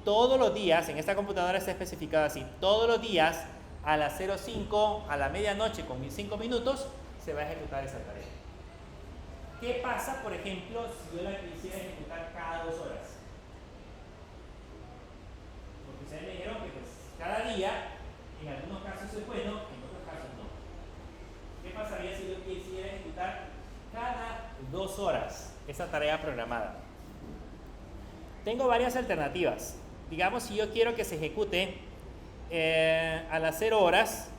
todos los días, en esta computadora está especificado así, todos los días a las 0:05, a la medianoche con 5 minutos, se va a ejecutar esa tarea. ¿Qué pasa, por ejemplo, si yo la quisiera ejecutar cada 2 horas? Porque ustedes me dijeron que pues, cada día, en algunos casos es bueno, en otros casos no. ¿Qué pasaría si yo quisiera ejecutar cada 2 horas esa tarea programada? Tengo varias alternativas. Digamos, si yo quiero que se ejecute a las 0 horas,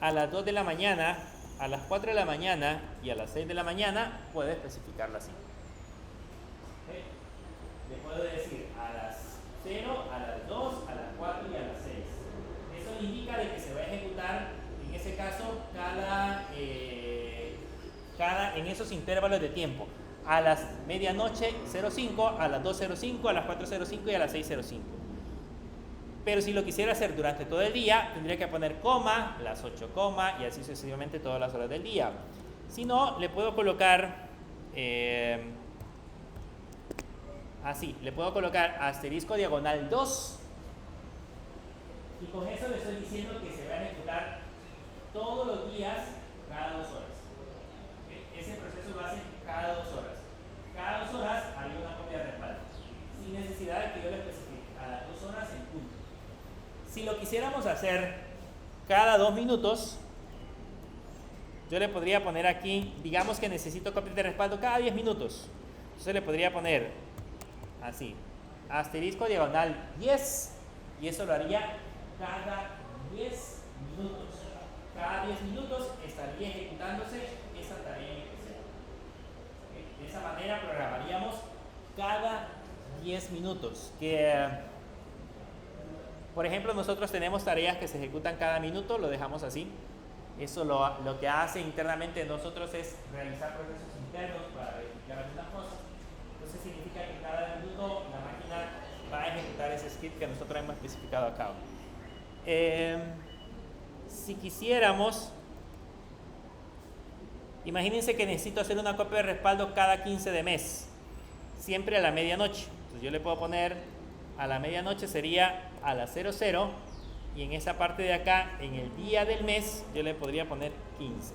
a las 2 de la mañana, a las 4 de la mañana y a las 6 de la mañana, puedo especificarla así. ¿Okay? Le puedo decir a las 0, a las 2, a las 4 y a las 6. Eso indica de que se va a ejecutar, en ese caso, en esos intervalos de tiempo. A las medianoche 05, a las 2:05, a las 4:05 y a las 6:05. Pero si lo quisiera hacer durante todo el día, tendría que poner coma, las 8 coma y así sucesivamente todas las horas del día. Si no, le puedo colocar así, le puedo colocar asterisco diagonal 2 y con eso le estoy diciendo que se va a ejecutar todos los días cada 2 horas. Ese proceso lo hace cada 2 horas. Cada 2 horas haría una copia de respaldo, sin necesidad de que yo le especifique a las 2 horas en punto. Si lo quisiéramos hacer cada 2 minutos, yo le podría poner aquí, digamos que necesito copias de respaldo cada 10 minutos. Entonces le podría poner así, asterisco diagonal 10, y eso lo haría cada 10 minutos. Cada 10 minutos estaría ejecutándose esa tarea en Excel. De esa manera programaríamos cada 10 minutos. Por ejemplo, nosotros tenemos tareas que se ejecutan cada minuto, lo dejamos así. Eso lo que hace internamente nosotros es realizar procesos internos para verificar algunas cosas. Entonces significa que cada minuto la máquina va a ejecutar ese script que nosotros hemos especificado acá. Si quisiéramos, imagínense que necesito hacer una copia de respaldo cada 15 de mes, siempre a la medianoche. Entonces yo le puedo poner a la medianoche, sería a las 00, y en esa parte de acá, en el día del mes, yo le podría poner 15.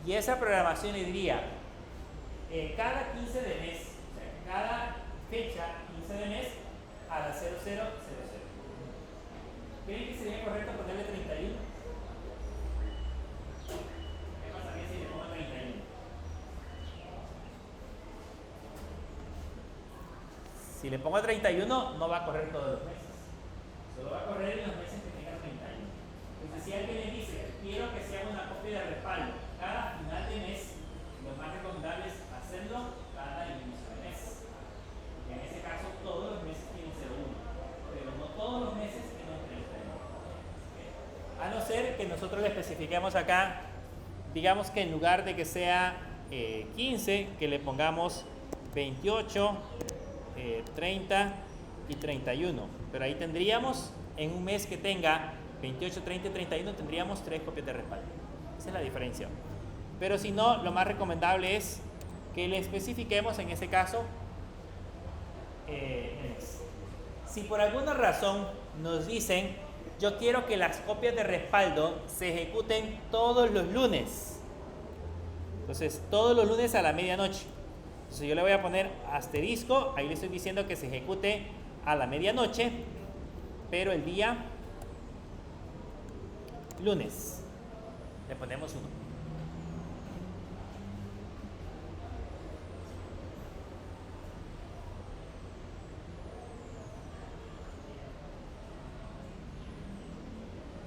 Y esa programación le diría, cada 15 de mes, o sea, cada fecha 15 de mes, a las 0000. ¿Creen que sería correcto ponerle 31? ¿Qué pasaría si le pongo 31? Si le pongo 31, no va a correr todos los meses. Solo va a correr en los meses que tenga 31. Entonces, si alguien le dice, quiero que se haga una copia de respaldo cada final de mes, lo más recomendable es hacerlo cada inicio de mes. Porque en ese caso, todos los meses tienen 01, pero no todos los meses tienen 31. A no ser que nosotros le especifiquemos acá, digamos que en lugar de que sea 15, que le pongamos 28, 30 y 31. Pero ahí tendríamos, en un mes que tenga 28, 30 y 31, tendríamos 3 copias de respaldo. Esa es la diferencia. Pero si no, lo más recomendable es que le especifiquemos en ese caso el mes. Si por alguna razón nos dicen, yo quiero que las copias de respaldo se ejecuten todos los lunes. Entonces, todos los lunes a la medianoche. Entonces yo le voy a poner asterisco, ahí le estoy diciendo que se ejecute a la medianoche, pero el día lunes. Le ponemos 1.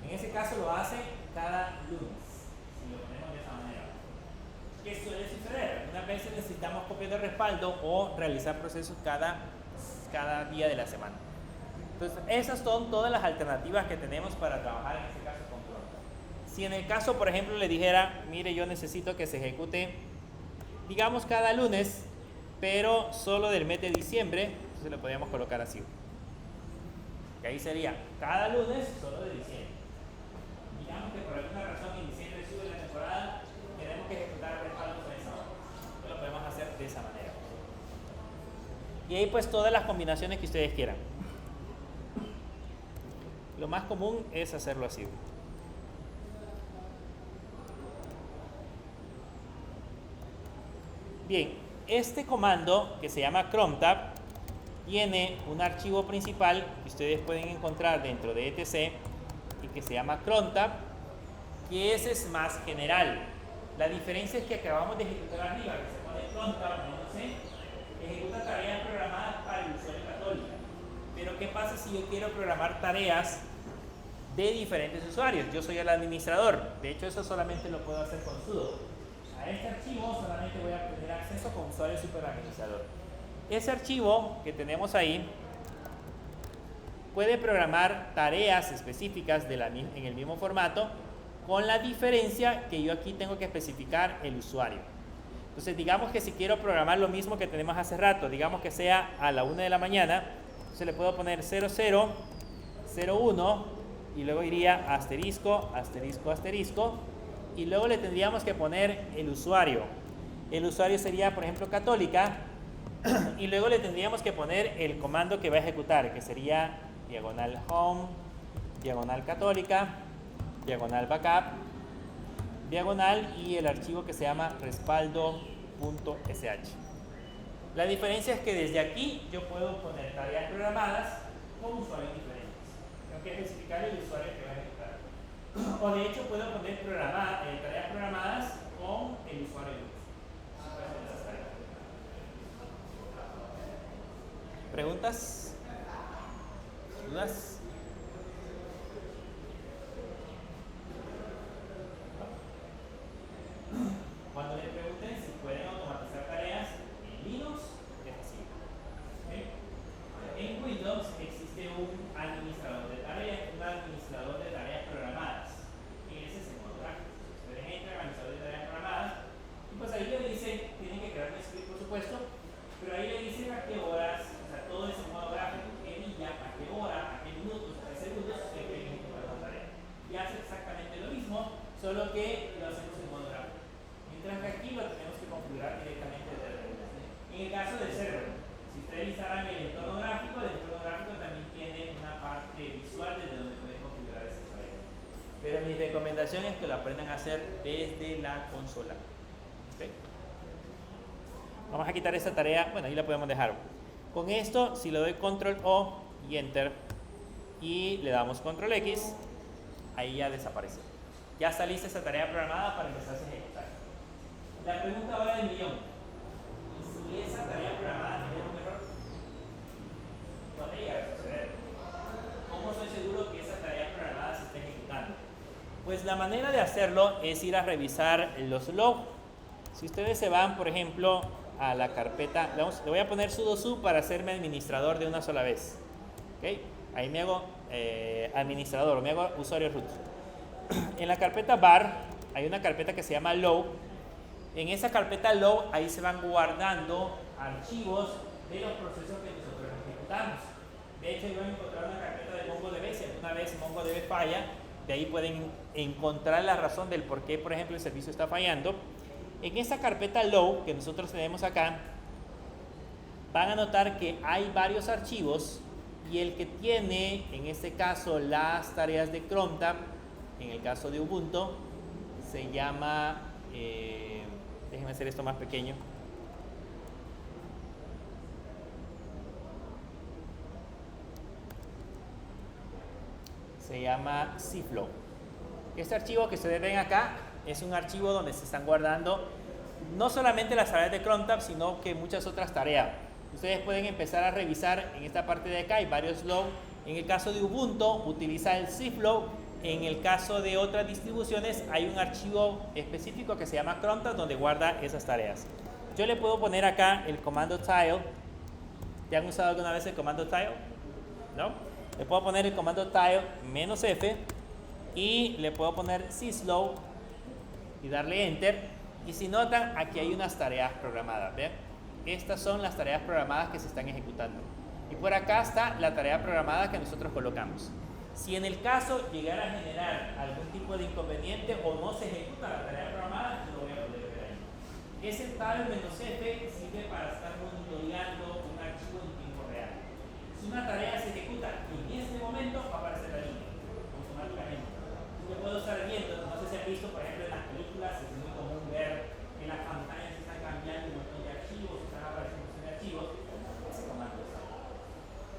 En ese caso lo hace cada lunes, si lo ponemos de esa manera. ¿Qué suele suceder? Algunas veces necesitamos copias de respaldo o realizar procesos cada día de la semana. Entonces, esas son todas las alternativas que tenemos para trabajar en este caso con Cronta. Si en el caso, por ejemplo, le dijera, mire, yo necesito que se ejecute, digamos, cada lunes, pero solo del mes de diciembre, entonces lo podríamos colocar así. Que ahí sería cada lunes, solo de diciembre. Digamos que por alguna razón en diciembre sube la temporada, tenemos que ejecutar respaldos a esa hora. Entonces lo podemos hacer de esa manera. Y ahí pues todas las combinaciones que ustedes quieran. Lo más común es hacerlo así. Bien, este comando que se llama crontab tiene un archivo principal que ustedes pueden encontrar dentro de etc y que se llama crontab, que ese es más general. La diferencia es que acabamos de ejecutar arriba, que se pone crontab, no sé, ejecuta tareas programadas para el usuario católico. Pero ¿qué pasa si yo quiero programar tareas de diferentes usuarios? Yo soy el administrador, de hecho eso solamente lo puedo hacer con sudo. A este archivo solamente voy a tener acceso con usuario superadministrador. Ese archivo que tenemos ahí puede programar tareas específicas en el mismo formato, con la diferencia que yo aquí tengo que especificar el usuario. Entonces digamos que si quiero programar lo mismo que tenemos hace rato, digamos que sea a la 1 de la mañana, entonces le puedo poner 00, 01 y luego iría asterisco, asterisco, asterisco, y luego le tendríamos que poner el usuario. El usuario sería, por ejemplo, católica, Y luego le tendríamos que poner el comando que va a ejecutar, que sería diagonal home, diagonal católica, diagonal backup, diagonal y el archivo que se llama respaldo.sh. La diferencia es que desde aquí yo puedo poner tareas programadas con usuarios diferentes. Tengo que especificar el usuario que va a ejecutar. O de hecho puedo poner tareas programadas con el usuario de uso. ¿Preguntas? ¿Dudas? Cuando le pregunten si pueden automatizar tareas en Linux, es así. ¿Okay? En Windows existe un administrador de tareas programadas. Y ese es el modo gráfico. Ustedes entran al administrador de tareas programadas y pues ahí le dicen, tienen que crear un script por supuesto, pero ahí le dicen a qué horas, o sea, todo ese modo gráfico, qué día, a qué hora, a qué minutos, a qué segundos se puede ejecutar la tarea. Y hace exactamente lo mismo, solo que lo hacemos en modo gráfico. Mientras que aquí lo tenemos que configurar directamente desde el server. En el caso del server, si ustedes instalan el entorno gráfico también tiene una parte visual desde donde pueden configurar ese tarea. Pero mi recomendación es que lo aprendan a hacer desde la consola. ¿Okay? Vamos a quitar esta tarea, bueno, ahí la podemos dejar. Con esto, si le doy control O y enter y le damos control X, ahí ya desaparece. Ya está lista esta tarea programada para empezarse a ejecutar. La pregunta ahora del millón: ¿y si esa tarea programada tiene un error? Podría suceder. ¿Cómo soy seguro que esa tarea programada se está ejecutando? Pues la manera de hacerlo es ir a revisar los logs. Si ustedes se van, por ejemplo, a la carpeta, le voy a poner sudo su para hacerme administrador de una sola vez. ¿Okay? Ahí me hago administrador, o me hago usuario root. En la carpeta bar hay una carpeta que se llama log. En esa carpeta log ahí se van guardando archivos de los procesos que nosotros ejecutamos. De hecho, ahí van a encontrar una carpeta de MongoDB. Si alguna vez MongoDB falla, de ahí pueden encontrar la razón del por qué, por ejemplo, el servicio está fallando. En esa carpeta log que nosotros tenemos acá, van a notar que hay varios archivos y el que tiene, en este caso, las tareas de cron tab, en el caso de Ubuntu, se llama, déjenme hacer esto más pequeño. Se llama cflow. Este archivo que ustedes ven acá es un archivo donde se están guardando no solamente las tareas de cron tab, sino que muchas otras tareas. Ustedes pueden empezar a revisar en esta parte de acá, hay varios logs. En el caso de Ubuntu utiliza el cflow. En el caso de otras distribuciones hay un archivo específico que se llama cron tab donde guarda esas tareas. Yo le puedo poner acá el comando tile. ¿Ya han usado alguna vez el comando tile? ¿No? Le puedo poner el comando tile -f y le puedo poner cslow y darle enter. Y si notan, aquí hay unas tareas programadas. ¿Ven? Estas son las tareas programadas que se están ejecutando. Y por acá está la tarea programada que nosotros colocamos. Si en el caso llegara a generar algún tipo de inconveniente o no se ejecuta la tarea programada, yo lo voy a poder ver ahí. Ese tile -f sirve para estar monitoreando un archivo en tiempo real. Si una tarea se ejecuta en este momento, va a aparecer la línea automáticamente. Yo puedo estar viendo, no sé si han visto, por ejemplo, en las películas, es muy común ver que las pantallas están cambiando un montón de archivos, están apareciendo un montón de archivos. Ese comando está.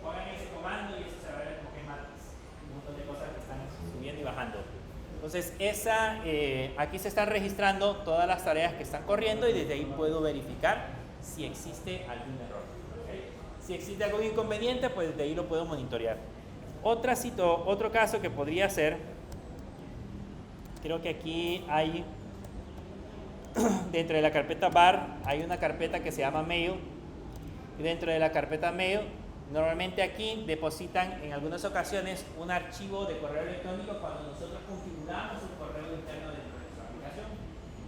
Pongan ese comando y eso se va a ver como que matriz. Un montón de cosas que están subiendo y bajando. Entonces, aquí se están registrando todas las tareas que están corriendo y desde ahí puedo verificar si existe algún error. ¿Okay? Si existe algún inconveniente, pues desde ahí lo puedo monitorear. Otro caso que podría ser, creo que aquí hay, dentro de la carpeta bar, hay una carpeta que se llama mail. Y dentro de la carpeta mail, normalmente aquí depositan en algunas ocasiones un archivo de correo electrónico cuando nosotros configuramos un correo interno dentro de nuestra aplicación.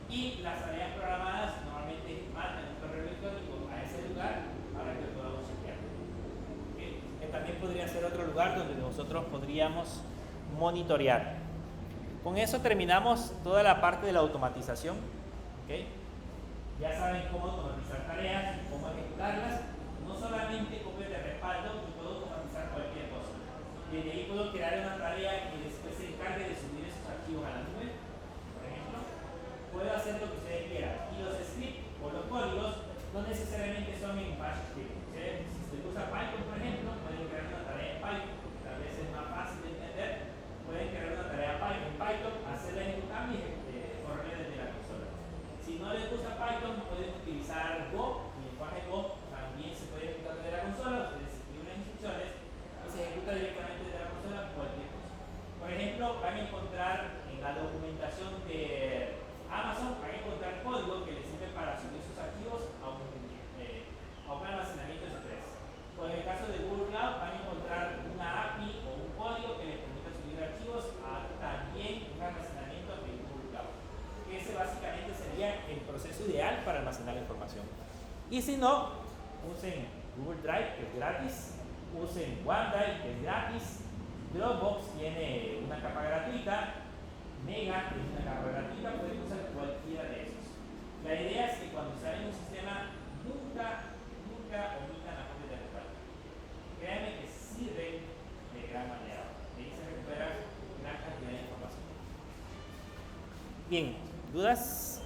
Y las tareas programadas normalmente mandan un correo electrónico a ese lugar para que lo podamos chequear. ¿Okay? Que también podría ser otro lugar donde nosotros podríamos monitorear. Con eso terminamos toda la parte de la automatización. ¿Okay? ya saben cómo automatizar tareas y cómo ejecutarlas. No solamente copias de respaldo, yo puedo automatizar cualquier cosa. Desde ahí puedo crear una tarea que después se encargue de subir esos archivos a la nube, por ejemplo. Puedo hacer lo que ustedes quieran. Y los scripts o los códigos no necesariamente son en bash script. Si usted usa Python, por ejemplo, pueden crear una tarea en Python, que tal vez es más fácil de entender. Pueden crear una tarea en Python, hacerla ejecutable y correrla desde la consola. Si no les gusta Python, pueden utilizar Go. El lenguaje Go también se puede ejecutar desde la consola. Ustedes escriben las instrucciones y se ejecuta directamente desde la consola cualquier cosa. Por ejemplo, van a encontrar en la documentación de Amazon, van a encontrar código que les sirve para subir sus archivos a un almacenamiento express. O en el caso de Google Cloud, van a encontrar una API o un código que les permita subir archivos a también un almacenamiento de Google Cloud. Ese básicamente sería el proceso ideal para almacenar la información. Y si no, usen Google Drive, que es gratis, usen OneDrive, que es gratis, Dropbox tiene una capa gratuita, Mega tiene una capa gratuita, pueden usar cualquiera de esos. La idea es que cuando salen un sistema, nunca omitan la copia de respaldo. Créanme que sirve de gran manera. De ahí se recupera gran cantidad de información. Bien, ¿dudas?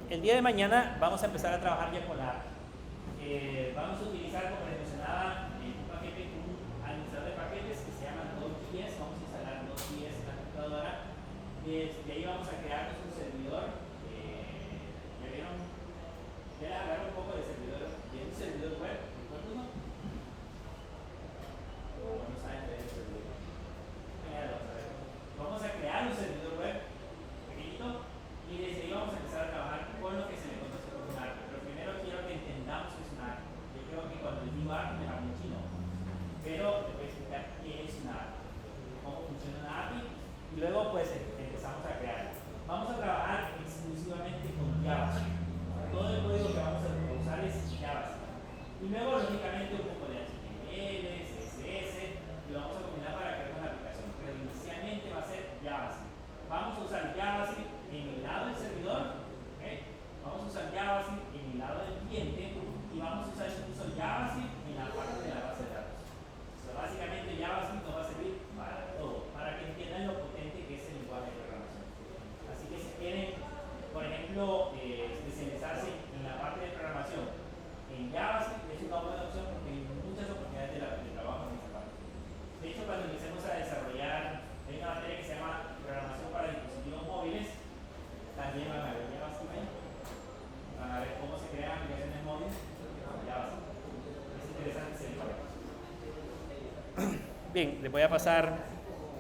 El día de mañana vamos a empezar a trabajar ya con la vamos a utilizar, como les mencionaba, un paquete, un administrador de paquetes que se llama Node.js. Vamos a instalar Node.js en la computadora. De ahí vamos a crearnos un servidor. ¿Ya vieron? ¿Ya les hablaron un poco de servidor? ¿De un servidor web? ¿Recuerdo uno? ¿O no saben de servidor? Vamos a crear un servidor web pequeñito y desde ahí vamos a empezar a trabajar con lo que se le conoce como un ARC. Pero primero quiero que entendamos qué es un ARC. Yo creo que cuando les digo ARC me hablo en chino, pero les voy a explicar qué es un ARC, cómo funciona una API y luego pues empezamos a crear. Vamos a trabajar exclusivamente con JavaScript. Todo el código que vamos a usar es JavaScript. Y luego lógicamente un poco de HTML, CSS y lo vamos a combinar para crear una aplicación. Pero inicialmente va a ser JavaScript. Vamos a usar JavaScript en el lado del servidor, ¿okay? Vamos a usar JavaScript en el lado del cliente y vamos a usar incluso JavaScript en la parte de la base de datos. O sea, básicamente JavaScript nos va a servir para todo, para que entiendan lo potente que es el lenguaje de programación. Así que si quieren, por ejemplo, especializarse en la parte de programación en JavaScript, es una buena opción porque hay muchas oportunidades de trabajo en esa parte. De hecho, cuando empecemos a desarrollar, hay una materia que se llama programación para dispositivos móviles, también van a ver JavaScript, van a ver cómo se crean aplicaciones móviles con JavaScript. Es interesante ese lenguaje. Bien, les voy a pasar